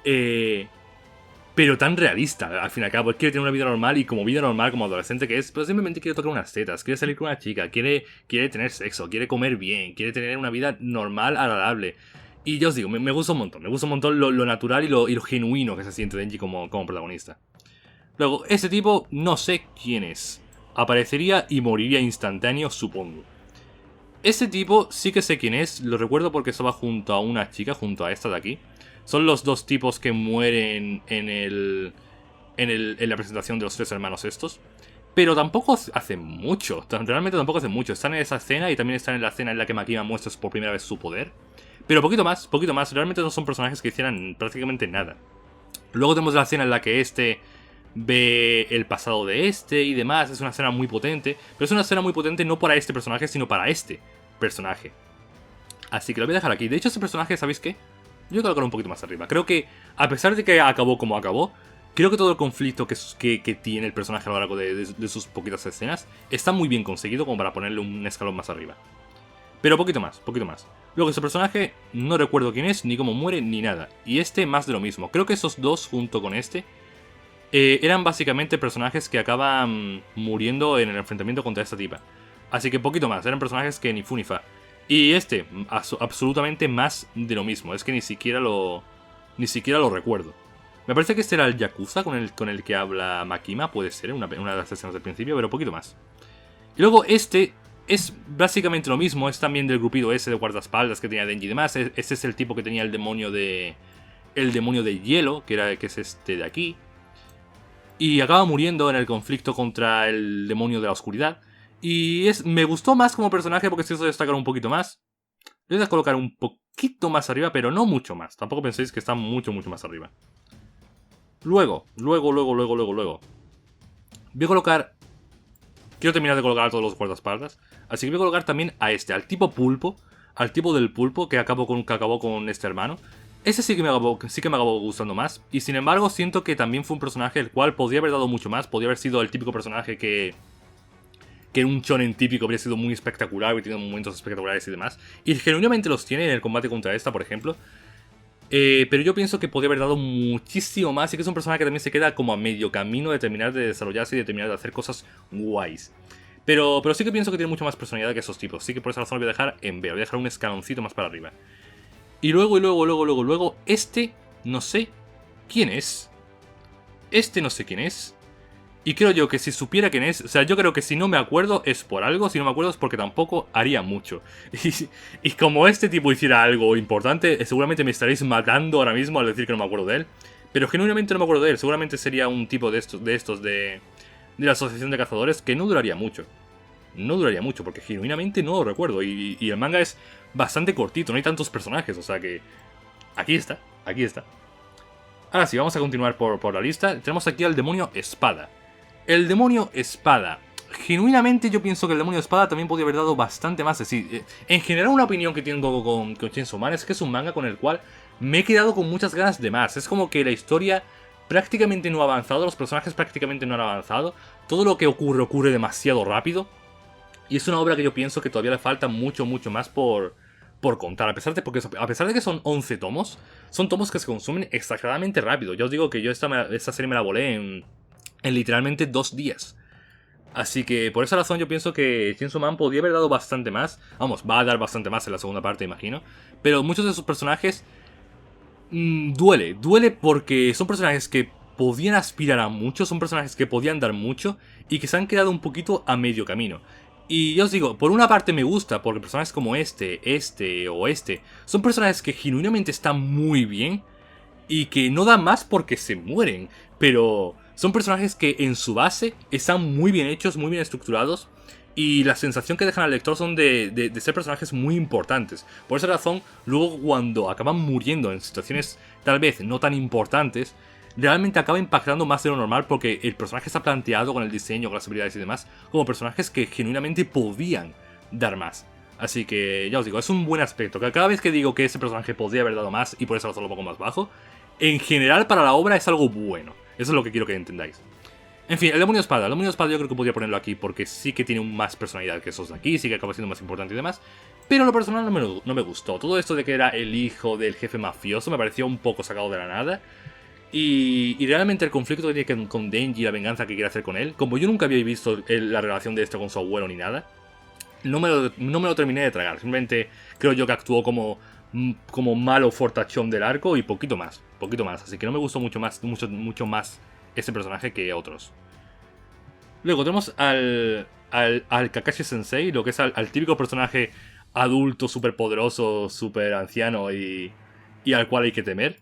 Pero tan realista, al fin y al cabo. Él quiere tener una vida normal y como vida normal, como adolescente que es, pero simplemente quiere tocar unas tetas, quiere salir con una chica, quiere tener sexo, quiere comer bien, quiere tener una vida normal, agradable. Y yo os digo, me gusta un montón lo natural y lo genuino que se siente Denji como protagonista. Luego, este tipo, no sé quién es. Aparecería y moriría instantáneo, supongo. Este tipo sí que sé quién es, lo recuerdo porque estaba junto a una chica, junto a esta de aquí. Son los dos tipos que mueren en la presentación de los tres hermanos estos. Pero tampoco hace mucho, realmente tampoco hace mucho. Están en esa escena y también están en la escena en la que Makima muestra por primera vez su poder. Pero poquito más, realmente no son personajes que hicieran prácticamente nada. Luego tenemos la escena en la que este ve el pasado de este y demás. Es una escena muy potente, pero es una escena muy potente no para este personaje, sino para este personaje. Así que lo voy a dejar aquí. De hecho, este personaje, ¿sabéis qué? Yo voy a colocar un poquito más arriba. Creo que, a pesar de que acabó como acabó, creo que todo el conflicto que tiene el personaje a lo largo de sus poquitas escenas está muy bien conseguido como para ponerle un escalón más arriba. Pero poquito más. Luego este personaje no recuerdo quién es, ni cómo muere, ni nada. Y este más de lo mismo. Creo que esos dos junto con este eran básicamente personajes que acaban muriendo en el enfrentamiento contra esta tipa. Así que poquito más, eran personajes que ni fu ni fa. Y este, absolutamente más de lo mismo. Es que ni siquiera lo recuerdo. Me parece que este era el Yakuza con el que habla Makima. Puede ser, una de las escenas del principio, pero poquito más. Y luego este es básicamente lo mismo, es también del grupito ese de guardaespaldas que tenía Denji y demás. Ese es el tipo que tenía el demonio de hielo, que es este de aquí. Y acaba muriendo en el conflicto contra el demonio de la oscuridad. Y me gustó más como personaje porque se hizo destacar un poquito más. Le voy a colocar un poquito más arriba, pero no mucho más. Tampoco penséis que está mucho más arriba. Luego. Voy a colocar... Quiero terminar de colocar a todos los guardaespaldas. Así que voy a colocar también a este, al tipo pulpo. Al tipo del pulpo que acabó con este hermano. Ese sí que me acabó gustando más. Y sin embargo siento que también fue un personaje el cual podría haber dado mucho más. Podría haber sido el típico personaje que en un shonen típico habría sido muy espectacular, hubiera tenido momentos espectaculares y demás. Y genuinamente los tiene en el combate contra esta, por ejemplo. Pero yo pienso que podría haber dado muchísimo más y que es un personaje que también se queda como a medio camino de terminar de desarrollarse y de terminar de hacer cosas guays. Pero sí que pienso que tiene mucho más personalidad que esos tipos. Así que por esa razón lo voy a dejar en B. Voy a dejar un escaloncito más para arriba. Y luego, este no sé quién es. Este no sé quién es. Y creo yo que si supiera quién es, o sea, yo creo que si no me acuerdo es por algo, si no me acuerdo es porque tampoco haría mucho. Y como este tipo hiciera algo importante, seguramente me estaréis matando ahora mismo al decir que no me acuerdo de él. Pero genuinamente no me acuerdo de él, seguramente sería un tipo de estos de la Asociación de Cazadores que no duraría mucho. No duraría mucho, porque genuinamente no lo recuerdo. Y el manga es bastante cortito, no hay tantos personajes, o sea que... Aquí está. Ahora sí, vamos a continuar por la lista. Tenemos aquí al demonio espada. El demonio espada. Genuinamente yo pienso que el demonio espada también podría haber dado bastante más. En general una opinión que tengo con Chainsaw Man es que es un manga con el cual me he quedado con muchas ganas de más. Es como que la historia prácticamente no ha avanzado, los personajes prácticamente no han avanzado. Todo lo que ocurre demasiado rápido. Y es una obra que yo pienso que todavía le falta mucho más por contar. A pesar de que son 11 tomos, son tomos que se consumen exageradamente rápido. Ya os digo que yo esta serie me la volé en literalmente 2 días. Así que por esa razón yo pienso que Chainsaw Man podría haber dado bastante más. Vamos, va a dar bastante más en la segunda parte, imagino. Pero muchos de sus personajes duele porque son personajes que podían aspirar a mucho, son personajes que podían dar mucho y que se han quedado un poquito a medio camino. Y yo os digo, por una parte me gusta porque personajes como este son personajes que genuinamente están muy bien y que no dan más porque se mueren, pero son personajes que en su base están muy bien hechos, muy bien estructurados y la sensación que dejan al lector son de ser personajes muy importantes. Por esa razón, luego cuando acaban muriendo en situaciones tal vez no tan importantes, realmente acaba impactando más de lo normal porque el personaje está planteado con el diseño, con las habilidades y demás, como personajes que genuinamente podían dar más. Así que ya os digo, es un buen aspecto, que cada vez que digo que ese personaje podría haber dado más y por eso lo pongo más bajo, en general para la obra es algo bueno. Eso es lo que quiero que entendáis. En fin, el demonio espada yo creo que podría ponerlo aquí porque sí que tiene más personalidad que esos de aquí, sí que acaba siendo más importante y demás. Pero lo personal no me gustó. Todo esto de que era el hijo del jefe mafioso me pareció un poco sacado de la nada. Y realmente el conflicto que tiene con Denji y la venganza que quiere hacer con él, como yo nunca había visto la relación de esto con su abuelo ni nada, no me lo terminé de tragar. Simplemente creo yo que actuó como malo fortachón del arco y poquito más. Así que no me gustó mucho más ese personaje que otros. Luego tenemos al Kakashi Sensei, lo que es al típico personaje adulto, súper poderoso, súper anciano y al cual hay que temer.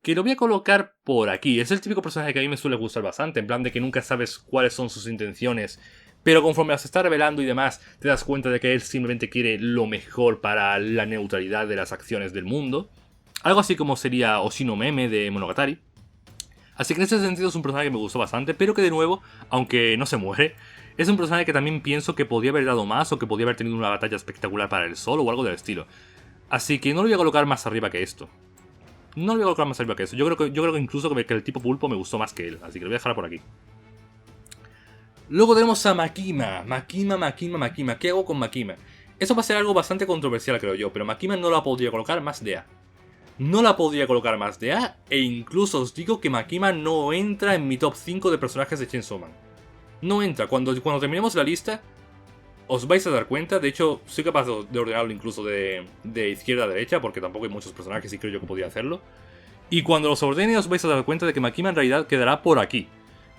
Que lo voy a colocar por aquí. Es el típico personaje que a mí me suele gustar bastante. En plan de que nunca sabes cuáles son sus intenciones. Pero conforme las está revelando y demás, te das cuenta de que él simplemente quiere lo mejor para la neutralidad de las acciones del mundo. Algo así como sería Oshino Meme de Monogatari. Así que en ese sentido es un personaje que me gustó bastante. Pero que de nuevo, aunque no se muere, es un personaje que también pienso que podría haber dado más. O que podría haber tenido una batalla espectacular para él solo o algo del estilo. Así que no lo voy a colocar más arriba que esto. No lo voy a colocar más arriba que eso. Yo creo que incluso que el tipo pulpo me gustó más que él. Así que lo voy a dejar por aquí. Luego tenemos a Makima. Makima. ¿Qué hago con Makima? Eso va a ser algo bastante controversial, creo yo. Pero Makima no la podría colocar más de A. E incluso os digo que Makima no entra en mi top 5 de personajes de Chainsaw Man. No entra. Cuando terminemos la lista, os vais a dar cuenta. De hecho, soy capaz de ordenarlo incluso de izquierda a derecha, porque tampoco hay muchos personajes y creo yo que podría hacerlo. Y cuando los ordene os vais a dar cuenta de que Makima en realidad quedará por aquí.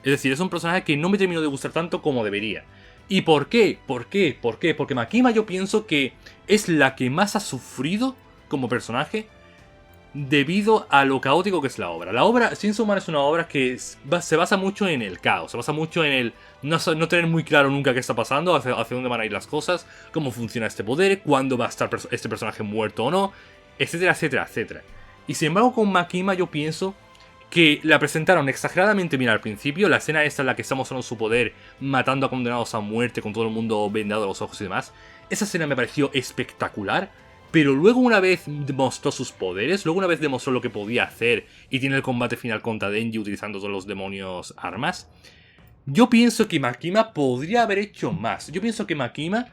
Es decir, es un personaje que no me terminó de gustar tanto como debería. ¿Y por qué? ¿Por qué? ¿Por qué? Porque Makima yo pienso que es la que más ha sufrido como personaje debido a lo caótico que es la obra. La obra, Chainsaw Man es una obra que se basa mucho en el caos, se basa mucho en el no tener muy claro nunca qué está pasando, hacia dónde van a ir las cosas, cómo funciona este poder, cuándo va a estar este personaje muerto o no, etcétera, etcétera, etcétera. Y sin embargo con Makima yo pienso que la presentaron exageradamente bien al principio. La escena esta en la que está mostrando su poder, matando a condenados a muerte con todo el mundo vendado los ojos y demás. Esa escena me pareció espectacular. Pero luego una vez mostró sus poderes, luego una vez demostró lo que podía hacer y tiene el combate final contra Denji utilizando todos los demonios armas, yo pienso que Makima podría haber hecho más. Yo pienso que Makima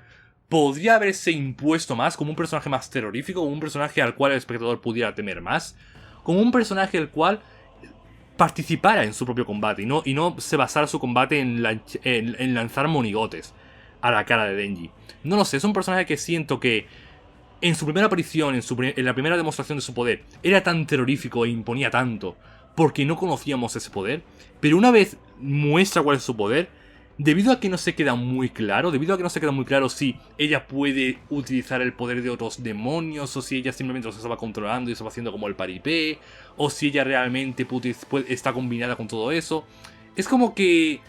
podría haberse impuesto más como un personaje más terrorífico, como un personaje al cual el espectador pudiera temer más, como un personaje al cual participara en su propio combate y no se basara su combate en lanzar monigotes a la cara de Denji. No lo sé, es un personaje que siento que en su primera aparición, en la primera demostración de su poder, era tan terrorífico e imponía tanto porque no conocíamos ese poder, pero una vez muestra cuál es su poder, debido a que no se queda muy claro, si ella puede utilizar el poder de otros demonios, o si ella simplemente los estaba controlando y estaba haciendo como el paripé, o si ella realmente está combinada con todo eso, es como que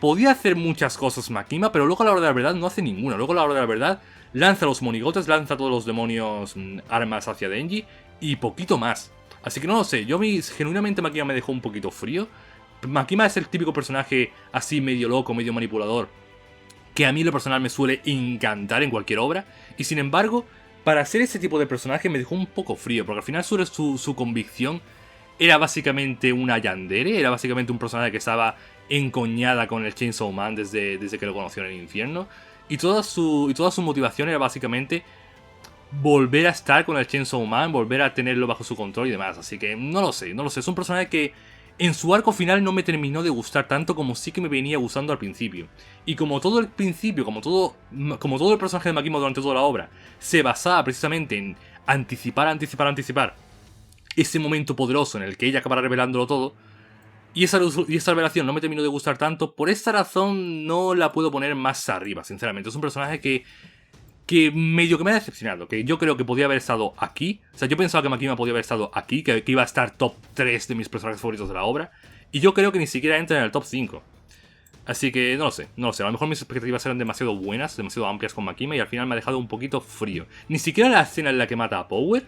podía hacer muchas cosas Makima, pero luego a la hora de la verdad no hace ninguna. Luego a la hora de la verdad lanza los monigotes, lanza todos los demonios armas hacia Denji y poquito más. Así que no lo sé, genuinamente Makima me dejó un poquito frío. Makima es el típico personaje así medio loco, medio manipulador, que a mí en lo personal me suele encantar en cualquier obra. Y sin embargo, para ser ese tipo de personaje me dejó un poco frío, porque al final su convicción era básicamente una yandere, era básicamente un personaje que estaba encoñada con el Chainsaw Man desde que lo conoció en el infierno. Y toda su motivación era básicamente volver a estar con el Chainsaw Man, volver a tenerlo bajo su control y demás. Así que no lo sé. Es un personaje que en su arco final no me terminó de gustar tanto como sí que me venía gustando al principio. Y como todo el principio, como todo el personaje de Makima durante toda la obra, se basaba precisamente en anticipar ese momento poderoso en el que ella acabará revelándolo todo, y esa revelación no me terminó de gustar tanto, por esta razón no la puedo poner más arriba, sinceramente. Es un personaje que medio que me ha decepcionado, que yo creo que podía haber estado aquí. O sea, yo pensaba que Makima podía haber estado aquí, que iba a estar top 3 de mis personajes favoritos de la obra, y yo creo que ni siquiera entra en el top 5. Así que no lo sé, a lo mejor mis expectativas eran demasiado buenas, demasiado amplias con Makima, y al final me ha dejado un poquito frío. Ni siquiera la escena en la que mata a Power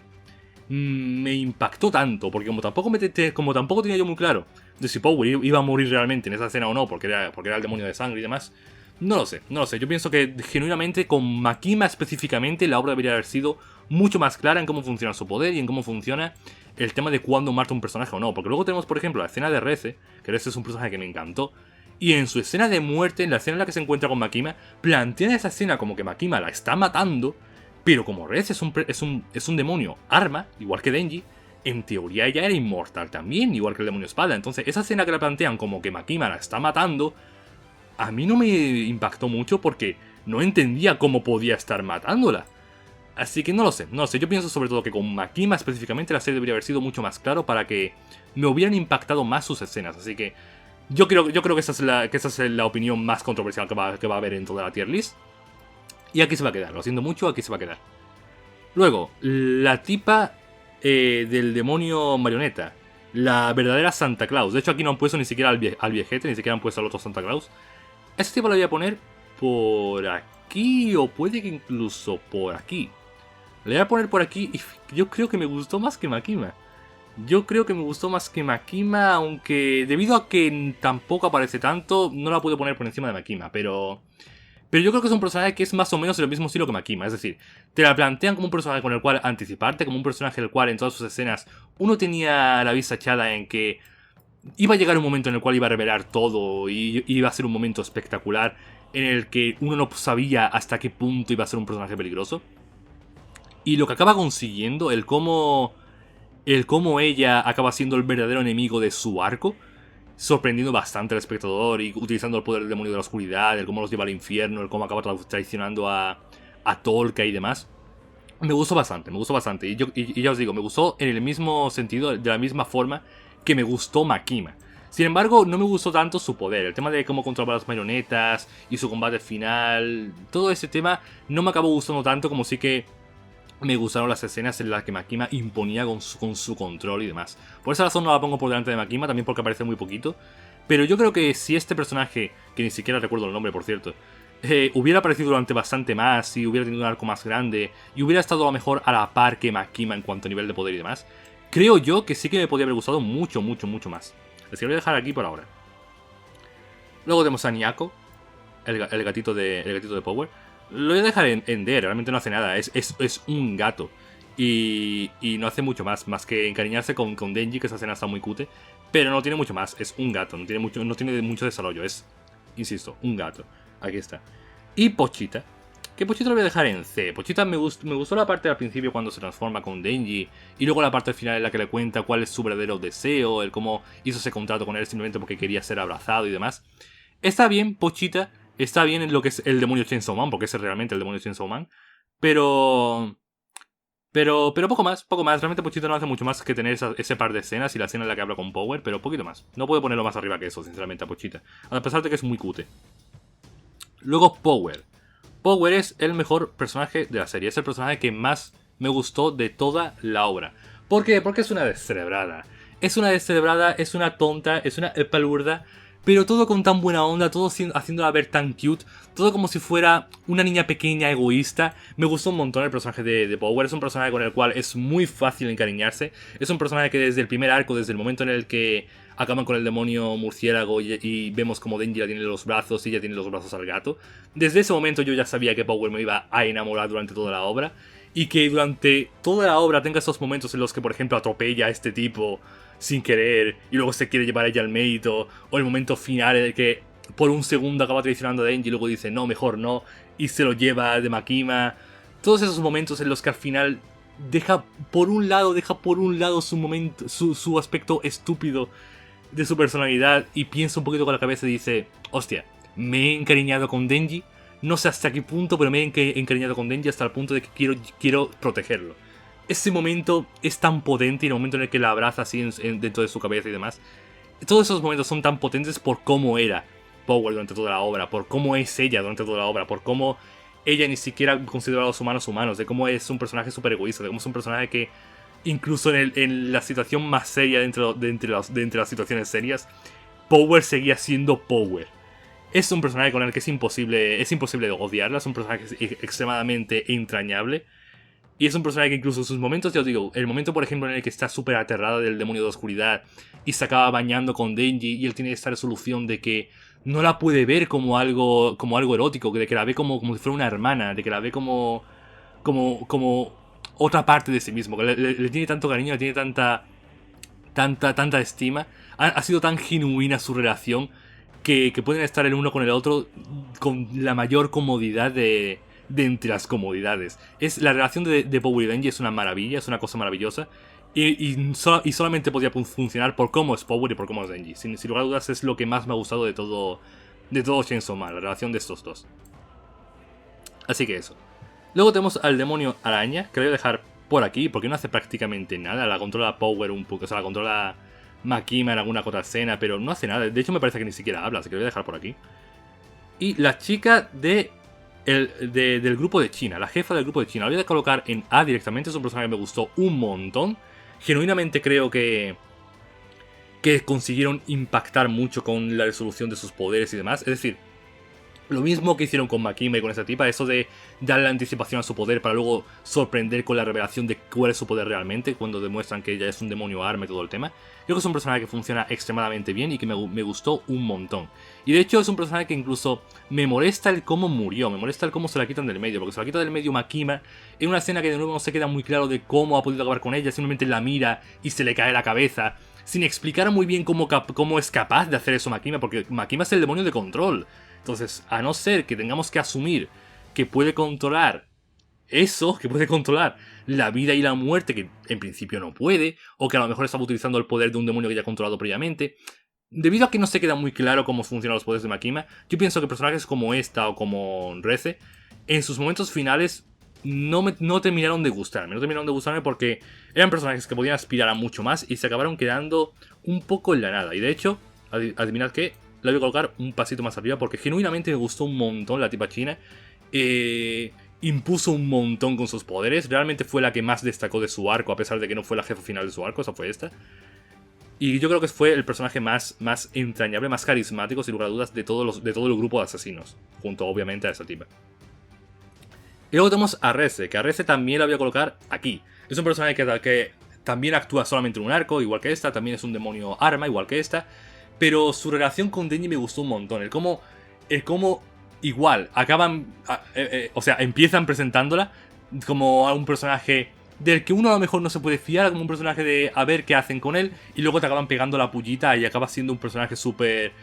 me impactó tanto, porque como tampoco tenía yo muy claro de si Power iba a morir realmente en esa escena o no, porque era el demonio de sangre y demás. No lo sé. Yo pienso que genuinamente con Makima específicamente la obra debería haber sido mucho más clara en cómo funciona su poder y en cómo funciona el tema de cuándo mata un personaje o no. Porque luego tenemos, por ejemplo, la escena de Reze, que Reze es un personaje que me encantó, y en su escena de muerte, en la escena en la que se encuentra con Makima, plantean esa escena como que Makima la está matando, pero como Reze es un demonio arma, igual que Denji, en teoría ella era inmortal también, igual que el demonio espada. Entonces esa escena que la plantean como que Makima la está matando, a mí no me impactó mucho porque no entendía cómo podía estar matándola. Así que no lo sé. Yo pienso sobre todo que con Makima específicamente la serie debería haber sido mucho más claro para que me hubieran impactado más sus escenas. Así que yo creo que esa es la opinión más controversial que va a haber en toda la tier list. Y aquí se va a quedar, lo siento mucho, aquí se va a quedar. Luego, la tipa del demonio marioneta. La verdadera Santa Claus. De hecho aquí no han puesto ni siquiera al viejete, ni siquiera han puesto al otro Santa Claus. A este tipo lo voy a poner por aquí, o puede que incluso por aquí. Le voy a poner por aquí y yo creo que me gustó más que Makima. Aunque debido a que tampoco aparece tanto, no la puedo poner por encima de Makima, pero yo creo que es un personaje que es más o menos del mismo estilo que Makima. Es decir, te la plantean como un personaje con el cual anticiparte, como un personaje del cual en todas sus escenas uno tenía la vista echada en que iba a llegar un momento en el cual iba a revelar todo y iba a ser un momento espectacular en el que uno no sabía hasta qué punto iba a ser un personaje peligroso. Y lo que acaba consiguiendo, el cómo ella acaba siendo el verdadero enemigo de su arco, sorprendiendo bastante al espectador y utilizando el poder del demonio de la oscuridad, el cómo los lleva al infierno, el cómo acaba traicionando a Tolka y demás. Me gustó bastante. Y ya os digo, me gustó en el mismo sentido, de la misma forma que me gustó Makima. Sin embargo, no me gustó tanto su poder. El tema de cómo controlaba las marionetas y su combate final, todo ese tema no me acabó gustando tanto como sí que me gustaron las escenas en las que Makima imponía con su control y demás. Por esa razón no la pongo por delante de Makima, también porque aparece muy poquito. Pero yo creo que si este personaje, que ni siquiera recuerdo el nombre por cierto, hubiera aparecido durante bastante más, y hubiera tenido un arco más grande, y hubiera estado a lo mejor a la par que Makima en cuanto a nivel de poder y demás, creo yo que sí que me podría haber gustado mucho, mucho, mucho más. Así que lo voy a dejar aquí por ahora. Luego tenemos a Nyako, el gatito de Power. Lo voy a dejar en D, realmente no hace nada, es un gato. Y no hace mucho más que encariñarse con Denji, que esa escena está muy cute. Pero no tiene mucho más, es un gato, no tiene mucho desarrollo, es, insisto, un gato. Aquí está. Y Pochita, que Pochita lo voy a dejar en C. Pochita me gustó la parte al principio cuando se transforma con Denji, y luego la parte final en la que le cuenta cuál es su verdadero deseo, el cómo hizo ese contrato con él simplemente porque quería ser abrazado y demás. Está bien, Pochita, está bien en lo que es el demonio Chainsaw Man, porque es realmente el demonio Chainsaw Man, pero poco más. Realmente Pochita no hace mucho más que tener ese par de escenas y la escena en la que habla con Power, pero poquito más. No puedo ponerlo más arriba que eso, sinceramente, a Pochita. A pesar de que es muy cute. Luego Power. Power es el mejor personaje de la serie. Es el personaje que más me gustó de toda la obra. ¿Por qué? Porque es una descerebrada. Es una tonta, es una palurda. Pero todo con tan buena onda, todo haciéndola ver tan cute, todo como si fuera una niña pequeña egoísta. Me gustó un montón el personaje de Power, es un personaje con el cual es muy fácil encariñarse. Es un personaje que desde el primer arco, desde el momento en el que acaban con el demonio murciélago y vemos como Denji la tiene en los brazos y ella tiene los brazos al gato. Desde ese momento yo ya sabía que Power me iba a enamorar durante toda la obra. Y que durante toda la obra tenga esos momentos en los que, por ejemplo, atropella a este tipo sin querer y luego se quiere llevar a ella al mérito, o el momento final en el que por un segundo acaba traicionando a Denji y luego dice no, mejor no, y se lo lleva de Makima. Todos esos momentos en los que al final deja por un lado su aspecto estúpido de su personalidad y piensa un poquito con la cabeza y dice, hostia, me he encariñado con Denji, no sé hasta qué punto, pero me he encariñado con Denji hasta el punto de que quiero protegerlo. Ese momento es tan potente, y el momento en el que la abraza así dentro de su cabeza y demás. Todos esos momentos son tan potentes por cómo era Power durante toda la obra, por cómo es ella durante toda la obra, por cómo ella ni siquiera considera a los humanos, de cómo es un personaje súper egoísta, de cómo es un personaje que incluso en la situación más seria de entre las situaciones serias, Power seguía siendo Power. Es un personaje con el que es imposible de odiarla, es un personaje extremadamente entrañable. Y es un personaje que incluso en sus momentos, ya os digo, el momento por ejemplo en el que está súper aterrada del demonio de oscuridad y se acaba bañando con Denji y él tiene esta resolución de que no la puede ver como algo erótico, de que la ve como si fuera una hermana, de que la ve como otra parte de sí mismo, que le tiene tanto cariño, le tiene tanta estima, ha sido tan genuina su relación que pueden estar el uno con el otro con la mayor comodidad de entre las comodidades. La relación de Power y Denji es una maravilla, es una cosa maravillosa. Y solamente podría funcionar por cómo es Power y por cómo es Denji. Sin lugar a dudas es lo que más me ha gustado de todo Chainsaw Man, la relación de estos dos. Así que eso. Luego tenemos al demonio araña, que lo voy a dejar por aquí, porque no hace prácticamente nada. La controla Power un poco, o sea, la controla Makima en alguna otra escena, pero no hace nada. De hecho me parece que ni siquiera habla, así que lo voy a dejar por aquí. Y la chica del grupo de China, la jefa del grupo de China, la voy a colocar en A directamente. Es un personaje que me gustó un montón. Genuinamente creo que consiguieron impactar mucho con la resolución de sus poderes y demás. Es decir, lo mismo que hicieron con Makima y con esa tipa, eso de darle anticipación a su poder para luego sorprender con la revelación de cuál es su poder realmente, cuando demuestran que ella es un demonio arma y todo el tema. Creo que es un personaje que funciona extremadamente bien y que me gustó un montón. Y de hecho es un personaje que incluso me molesta el cómo murió, me molesta el cómo se la quitan del medio, porque se la quita del medio Makima en una escena que de nuevo no se queda muy claro de cómo ha podido acabar con ella, simplemente la mira y se le cae la cabeza, sin explicar muy bien cómo es capaz de hacer eso Makima, porque Makima es el demonio de control. Entonces, a no ser que tengamos que asumir que puede controlar eso, que puede controlar la vida y la muerte, que en principio no puede, o que a lo mejor estaba utilizando el poder de un demonio que ya ha controlado previamente, debido a que no se queda muy claro cómo funcionan los poderes de Makima, yo pienso que personajes como esta o como Reze, en sus momentos finales no terminaron de gustarme, porque eran personajes que podían aspirar a mucho más y se acabaron quedando un poco en la nada. Y de hecho, Adivinad qué, la voy a colocar un pasito más arriba porque genuinamente me gustó un montón la tipa china. Impuso un montón con sus poderes. Realmente fue la que más destacó de su arco, a pesar de que no fue la jefa final de su arco, esa fue esta. Y yo creo que fue el personaje más entrañable, más carismático, sin lugar a dudas, de todo el grupo de asesinos. Junto, obviamente, a esa tipa. Y luego tenemos a Reze, que a Reze también la voy a colocar aquí. Es un personaje que también actúa solamente en un arco, igual que esta. También es un demonio arma, igual que esta. Pero su relación con Denji me gustó un montón. El cómo igual, acaban... o sea, empiezan presentándola como a un personaje del que uno a lo mejor no se puede fiar, como un personaje de a ver qué hacen con él, y luego te acaban pegando la pullita y acaba siendo un personaje súper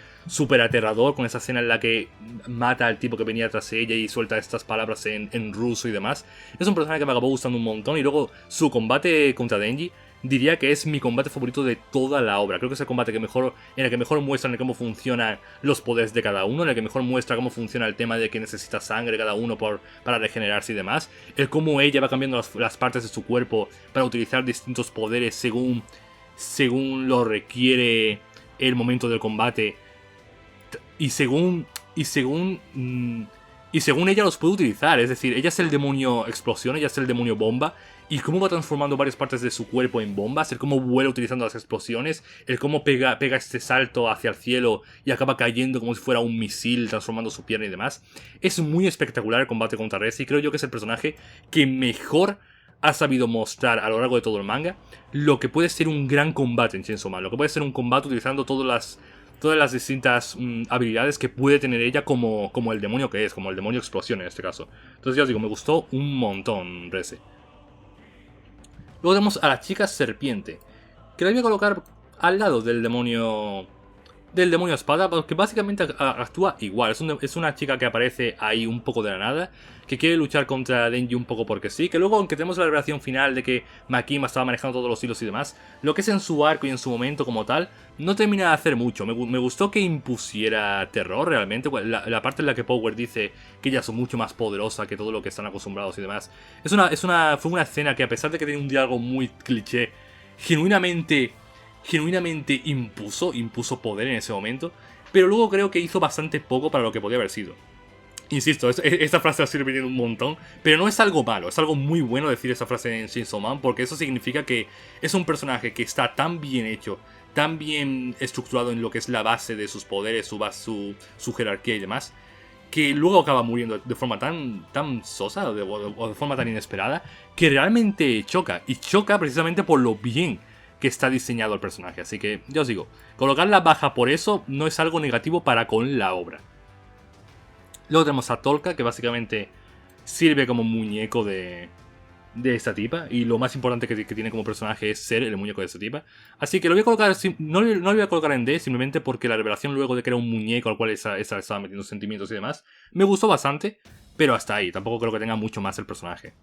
aterrador, con esa escena en la que mata al tipo que venía tras ella y suelta estas palabras en ruso y demás. Es un personaje que me acabó gustando un montón, y luego su combate contra Denji diría que es mi combate favorito de toda la obra. Creo que es el combate en el que mejor muestran cómo funcionan los poderes de cada uno, en el que mejor muestra cómo funciona el tema de que necesita sangre cada uno para regenerarse y demás. El cómo ella va cambiando las partes de su cuerpo para utilizar distintos poderes según lo requiere el momento del combate. Y según ella los puede utilizar. Es decir, ella es el demonio explosión, ella es el demonio bomba. Y cómo va transformando varias partes de su cuerpo en bombas, el cómo vuela utilizando las explosiones, el cómo pega este salto hacia el cielo y acaba cayendo como si fuera un misil, transformando su pierna y demás. Es muy espectacular el combate contra Reze, y creo yo que es el personaje que mejor ha sabido mostrar a lo largo de todo el manga lo que puede ser un gran combate en Chainsaw Man, lo que puede ser un combate utilizando todas las distintas habilidades que puede tener ella como el demonio que es, como el demonio explosión en este caso. Entonces ya os digo, me gustó un montón Reze. Luego tenemos a la chica serpiente, que la voy a colocar al lado del demonio espada, porque básicamente actúa igual. Es una chica que aparece ahí un poco de la nada, que quiere luchar contra Denji un poco porque sí, que luego, aunque tenemos la revelación final de que Makima estaba manejando todos los hilos y demás, lo que es en su arco y en su momento como tal, no termina de hacer mucho. Me gustó que impusiera terror realmente. La parte en la que Power dice que ella es mucho más poderosa que todo lo que están acostumbrados y demás. Fue una escena que, a pesar de que tiene un diálogo muy cliché, genuinamente impuso poder en ese momento, pero luego creo que hizo bastante poco para lo que podía haber sido. Insisto, esta frase la estoy repitiendo un montón, pero no es algo malo, es algo muy bueno decir esa frase en Chainsaw Man, porque eso significa que es un personaje que está tan bien hecho, tan bien estructurado en lo que es la base de sus poderes, su jerarquía y demás, que luego acaba muriendo de forma tan sosa o de forma tan inesperada, que realmente choca, y choca precisamente por lo bien que está diseñado el personaje. Así que, ya os digo, colocarla baja por eso no es algo negativo para con la obra. Luego tenemos a Tolka, que básicamente sirve como muñeco de esta tipa, y lo más importante que tiene como personaje es ser el muñeco de esta tipa. Así que lo voy a colocar, no lo voy a colocar en D, simplemente porque la revelación luego de que era un muñeco al cual esa estaba metiendo sentimientos y demás, me gustó bastante, pero hasta ahí, tampoco creo que tenga mucho más el personaje.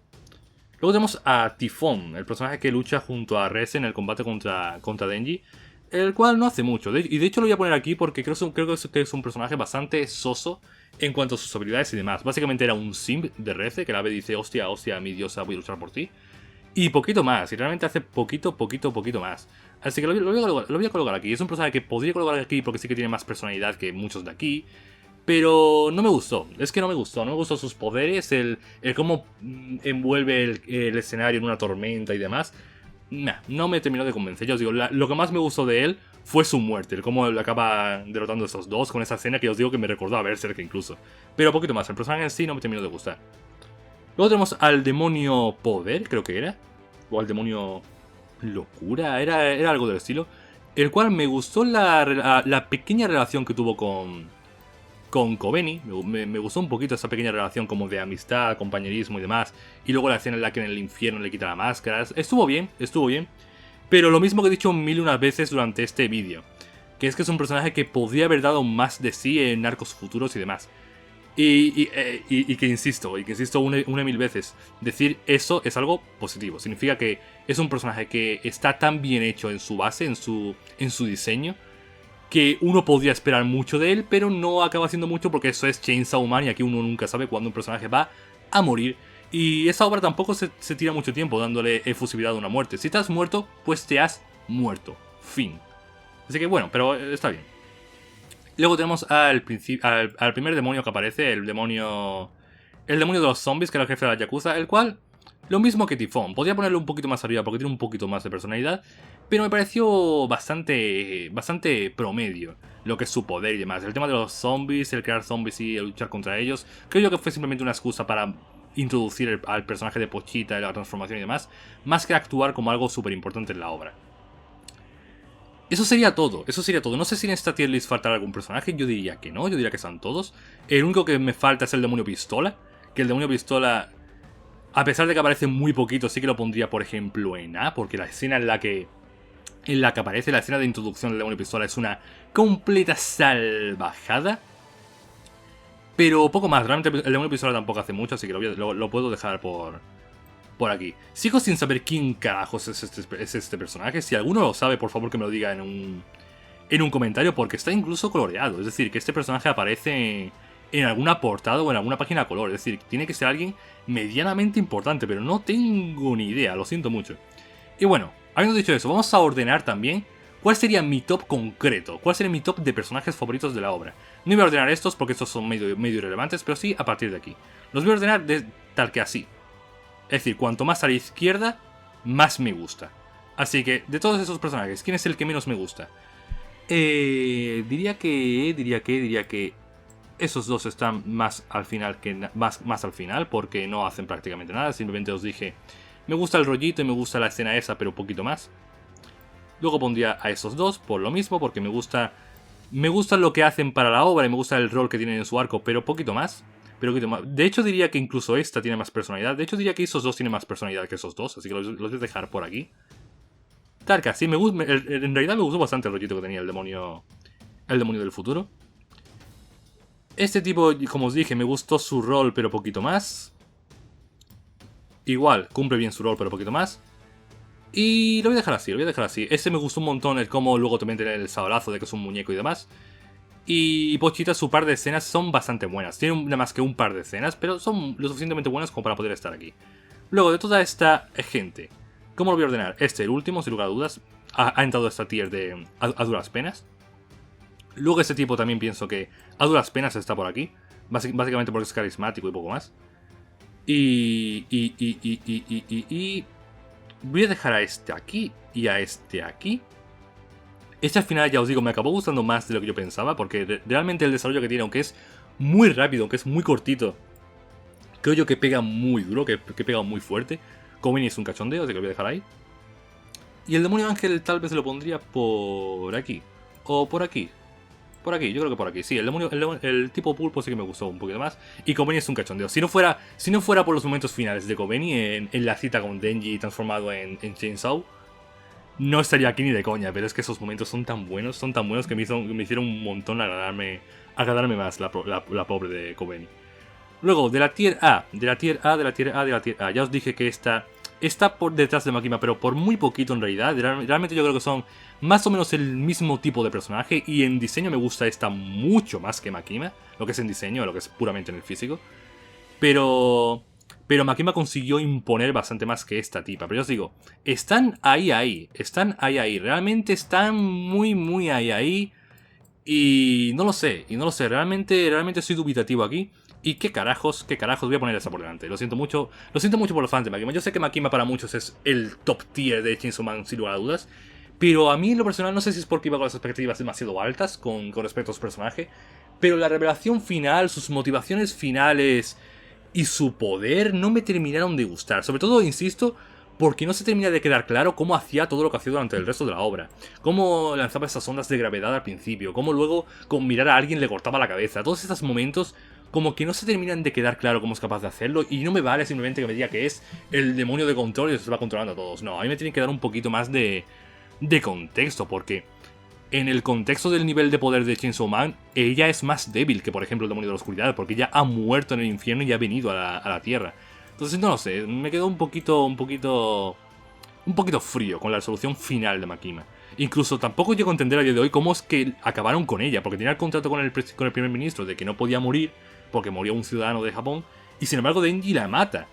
Luego tenemos a Tifón, el personaje que lucha junto a Reze en el combate contra Denji, el cual no hace mucho. Y de hecho lo voy a poner aquí porque creo que es un personaje bastante soso en cuanto a sus habilidades y demás. Básicamente era un simp de Reze, que la ve y dice, hostia, mi diosa, voy a luchar por ti. Y poquito más, y realmente hace poquito más. Así que lo voy a colocar aquí. Es un personaje que podría colocar aquí porque sí que tiene más personalidad que muchos de aquí. Pero no me gustó, es que no me gustó sus poderes, el cómo envuelve el escenario en una tormenta y demás. No me terminó de convencer. Ya os digo, lo que más me gustó de él fue su muerte, el cómo le acaba derrotando a esos dos con esa escena que os digo que me recordó a Berserk incluso. Pero poquito más, el personaje en sí no me terminó de gustar. Luego tenemos al demonio poder, creo que era, o al demonio locura, era algo del estilo, el cual me gustó la pequeña relación que tuvo con Kobeni. Me gustó un poquito esa pequeña relación como de amistad, compañerismo y demás. Y luego la escena en la que en el infierno le quita la máscara. Estuvo bien. Pero lo mismo que he dicho mil y unas veces durante este vídeo, que es un personaje que podría haber dado más de sí en arcos futuros y demás. Y que insisto una y mil veces, decir eso es algo positivo. Significa que es un personaje que está tan bien hecho en su base, en su diseño, que uno podría esperar mucho de él, pero no acaba haciendo mucho porque eso es Chainsaw Man y aquí uno nunca sabe cuándo un personaje va a morir. Y esa obra tampoco se tira mucho tiempo dándole efusividad a una muerte. Si te has muerto, pues te has muerto. Fin. Así que bueno, pero está bien. Luego tenemos al primer demonio que aparece, el demonio de los zombies, que era el jefe de la Yakuza, el cual, lo mismo que Tifón, podría ponerlo un poquito más arriba porque tiene un poquito más de personalidad, pero me pareció bastante promedio lo que es su poder y demás. El tema de los zombies, el crear zombies y el luchar contra ellos, creo yo que fue simplemente una excusa para introducir al personaje de Pochita, la transformación y demás, más que actuar como algo súper importante en la obra. Eso sería todo, No sé si en esta tier list faltará algún personaje, yo diría que no, yo diría que están todos. El único que me falta es el demonio pistola, que el demonio pistola, a pesar de que aparece muy poquito, sí que lo pondría, por ejemplo, en A, porque la escena en la que aparece, la escena de introducción del demonio pistola, es una completa salvajada. Pero poco más, realmente el demonio pistola tampoco hace mucho, así que lo puedo dejar por aquí. Sigo sin saber quién carajos es este personaje. Si alguno lo sabe, por favor que me lo diga en un comentario, porque está incluso coloreado. Es decir, que este personaje aparece en alguna portada o en alguna página a color. Es decir, tiene que ser alguien medianamente importante, pero no tengo ni idea, lo siento mucho. Y bueno, habiendo dicho eso, vamos a ordenar también cuál sería mi top concreto, cuál sería mi top de personajes favoritos de la obra. No voy a ordenar estos porque estos son medio irrelevantes, pero sí a partir de aquí. Los voy a ordenar tal que así. Es decir, cuanto más a la izquierda, más me gusta. Así que, de todos esos personajes, ¿quién es el que menos me gusta? Diría que esos dos están más al final más al final, porque no hacen prácticamente nada. Simplemente os dije, me gusta el rollito y me gusta la escena esa, pero un poquito más. Luego pondría a esos dos por lo mismo, porque me gusta lo que hacen para la obra y me gusta el rol que tienen en su arco, pero poquito más. De hecho diría que incluso esta tiene más personalidad. De hecho diría que esos dos tienen más personalidad que esos dos, así que los voy a dejar por aquí. Tarka, sí, en realidad me gustó bastante el rollito que tenía el demonio del futuro. Este tipo, como os dije, me gustó su rol, pero poquito más. Igual, cumple bien su rol, pero poquito más. Y lo voy a dejar así, Ese me gustó un montón, el cómo luego también tiene el sablazo de que es un muñeco y demás. Y Pochita, su par de escenas son bastante buenas. Tiene nada más que un par de escenas, pero son lo suficientemente buenas como para poder estar aquí. Luego de toda esta gente, ¿cómo lo voy a ordenar? El último, sin lugar a dudas, ha entrado a esta tier de a duras penas. Luego este tipo también pienso que a duras penas está por aquí. Básicamente porque es carismático y poco más. Y voy a dejar a este aquí y a este aquí. Este al final, ya os digo, me acabó gustando más de lo que yo pensaba, porque realmente el desarrollo que tiene, aunque es muy rápido, aunque es muy cortito, creo yo que pega muy duro, que pega muy fuerte. Comini es un cachondeo, así que lo voy a dejar ahí. Y el demonio ángel tal vez lo pondría por aquí. O por aquí. Por aquí, yo creo que por aquí. Sí, el tipo pulpo sí que me gustó un poquito más. Y Kobeni es un cachondeo. Si no fuera por los momentos finales de Kobeni en la cita con Denji transformado en Chainsaw, no estaría aquí ni de coña. Pero es que esos momentos son tan buenos que me hicieron un montón agradarme más la pobre de Kobeni. Luego, de la tier A. Ya os dije que está por detrás de Makima, pero por muy poquito en realidad. Realmente yo creo que son más o menos el mismo tipo de personaje. Y en diseño me gusta esta mucho más que Makima. Lo que es en diseño, lo que es puramente en el físico. Pero Makima consiguió imponer bastante más que esta tipa. Pero yo os digo, están ahí. Realmente están muy ahí. Y no lo sé. Realmente estoy dubitativo aquí. ¿Y qué carajos voy a poner esa por delante? Lo siento mucho por los fans de Makima. Yo sé que Makima para muchos es el top tier de Chainsaw Man, sin lugar a dudas. Pero a mí en lo personal, no sé si es porque iba con las expectativas demasiado altas con respecto a su personaje. Pero la revelación final, sus motivaciones finales y su poder no me terminaron de gustar. Sobre todo, insisto, porque no se termina de quedar claro cómo hacía todo lo que hacía durante el resto de la obra. Cómo lanzaba esas ondas de gravedad al principio. Cómo luego con mirar a alguien le cortaba la cabeza. Todos estos momentos como que no se terminan de quedar claro cómo es capaz de hacerlo. Y no me vale simplemente que me diga que es el demonio de control y se va controlando a todos. No, a mí me tiene que dar un poquito más de contexto. Porque en el contexto del nivel de poder de Chainsaw Man, ella es más débil que por ejemplo el demonio de la oscuridad. Porque ella ha muerto en el infierno y ha venido a la tierra. Entonces no lo sé, me quedó un poquito frío con la resolución final de Makima. Incluso tampoco llego a entender a día de hoy cómo es que acabaron con ella, porque tenía el contrato con el primer ministro de que no podía morir, porque moría un ciudadano de Japón, y sin embargo Denji la mata.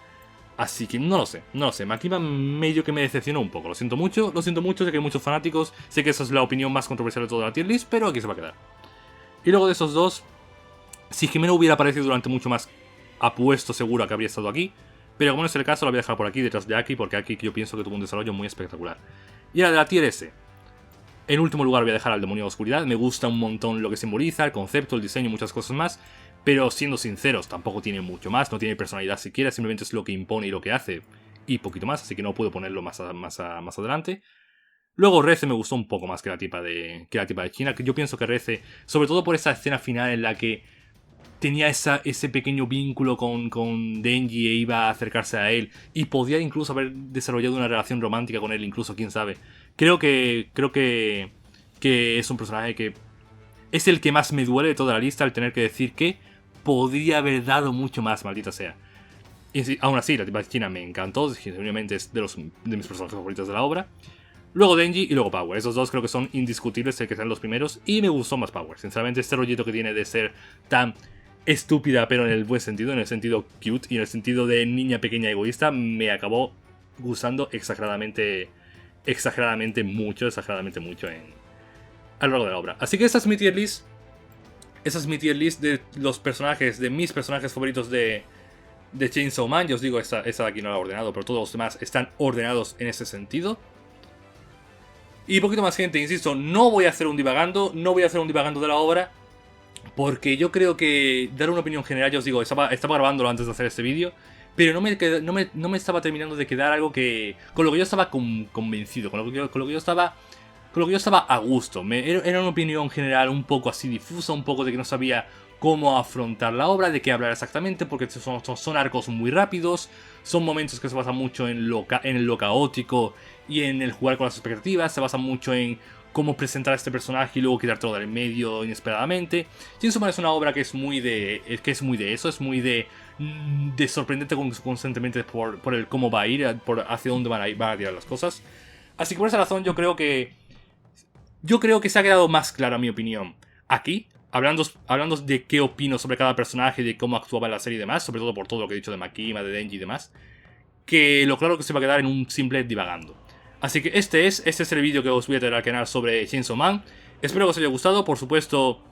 Así que no lo sé, Makima medio que me decepcionó un poco, lo siento mucho, sé que hay muchos fanáticos, sé que esa es la opinión más controversial de toda la tier list, pero aquí se va a quedar. Y luego de esos dos, si Jimeno hubiera aparecido durante mucho más, apuesto seguro a que habría estado aquí. Pero como no es el caso, lo voy a dejar por aquí, detrás de Aki, porque Aki yo pienso que tuvo un desarrollo muy espectacular. Y ahora de la tier S. En último lugar voy a dejar al demonio de oscuridad. Me gusta un montón lo que simboliza, el concepto, el diseño y muchas cosas más. Pero siendo sinceros, tampoco tiene mucho más, no tiene personalidad siquiera, simplemente es lo que impone y lo que hace. Y poquito más, así que no puedo ponerlo más adelante. Luego Reze me gustó un poco más que la tipa de China, que yo pienso que Reze, sobre todo por esa escena final en la que tenía ese pequeño vínculo con Denji e iba a acercarse a él, y podía incluso haber desarrollado una relación romántica con él, incluso, quién sabe. Creo que es un personaje que es el que más me duele de toda la lista, al tener que decir que podría haber dado mucho más, maldita sea. Y aún así, la tipa de China me encantó, genuinamente es de mis personajes favoritos de la obra. Luego Denji y luego Power. Esos dos creo que son indiscutibles el que sean los primeros. Y me gustó más Power. Sinceramente, este rollito que tiene de ser tan estúpida, pero en el buen sentido, en el sentido cute y en el sentido de niña pequeña egoísta, me acabó gustando exageradamente mucho a lo largo de la obra. Así que esta es mi tier list. Esa es mi tier list de los personajes, de mis personajes favoritos de Chainsaw Man. Ya os digo, esta de aquí no la he ordenado, pero todos los demás están ordenados en ese sentido. Y poquito más, gente, insisto, no voy a hacer un divagando de la obra, porque yo creo que dar una opinión general, ya os digo, estaba grabándolo antes de hacer este vídeo, pero no me estaba terminando de quedar algo que con lo que yo estaba convencido, con lo que yo estaba a gusto. Era una opinión general un poco así difusa, un poco de que no sabía cómo afrontar la obra, de qué hablar exactamente, porque son arcos muy rápidos, son momentos que se basan mucho en lo caótico y en el jugar con las expectativas, se basan mucho en cómo presentar a este personaje y luego quitártelo del medio inesperadamente. Chainsaw Man es una obra que es muy de eso, es muy de sorprenderte constantemente por el cómo va a ir, por hacia dónde van a tirar las cosas. Así que por esa razón yo creo que se ha quedado más clara mi opinión aquí, hablando de qué opino sobre cada personaje, de cómo actuaba en la serie y demás, sobre todo por todo lo que he dicho de Makima, de Denji y demás, que lo claro que se va a quedar en un simple divagando. Así que este es el vídeo que os voy a traer al canal sobre Chainsaw Man. Espero que os haya gustado, por supuesto,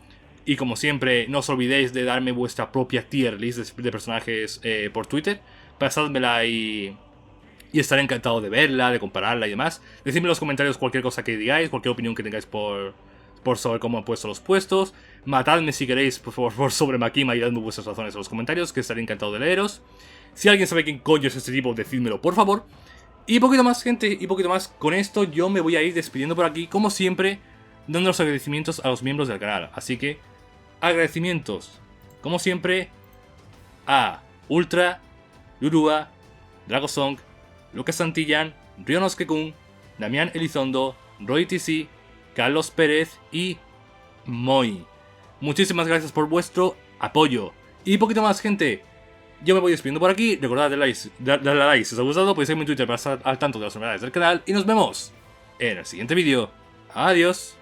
y como siempre, no os olvidéis de darme vuestra propia tier list de personajes por Twitter. Pasádmela y estaré encantado de verla, de compararla y demás. Decidme en los comentarios cualquier cosa que digáis, cualquier opinión que tengáis por saber cómo han puesto los puestos. Matadme si queréis, por favor, sobre Makima y dadme vuestras razones en los comentarios, que estaré encantado de leeros. Si alguien sabe quién coño es este tipo, decídmelo, por favor. Y poquito más, gente, y poquito más. Con esto yo me voy a ir despidiendo por aquí, como siempre, dando los agradecimientos a los miembros del canal. Así que, agradecimientos, como siempre, a Ultra, Lurua, Dragosong, Lucas Santillán, Rionosuke-kun, Damián Elizondo, Roy TC, Carlos Pérez y Moi. Muchísimas gracias por vuestro apoyo. Y poquito más, gente. Yo me voy despidiendo por aquí. Recordad darle a like si os ha gustado. Podéis seguirme en Twitter para estar al tanto de las novedades del canal. Y nos vemos en el siguiente vídeo. Adiós.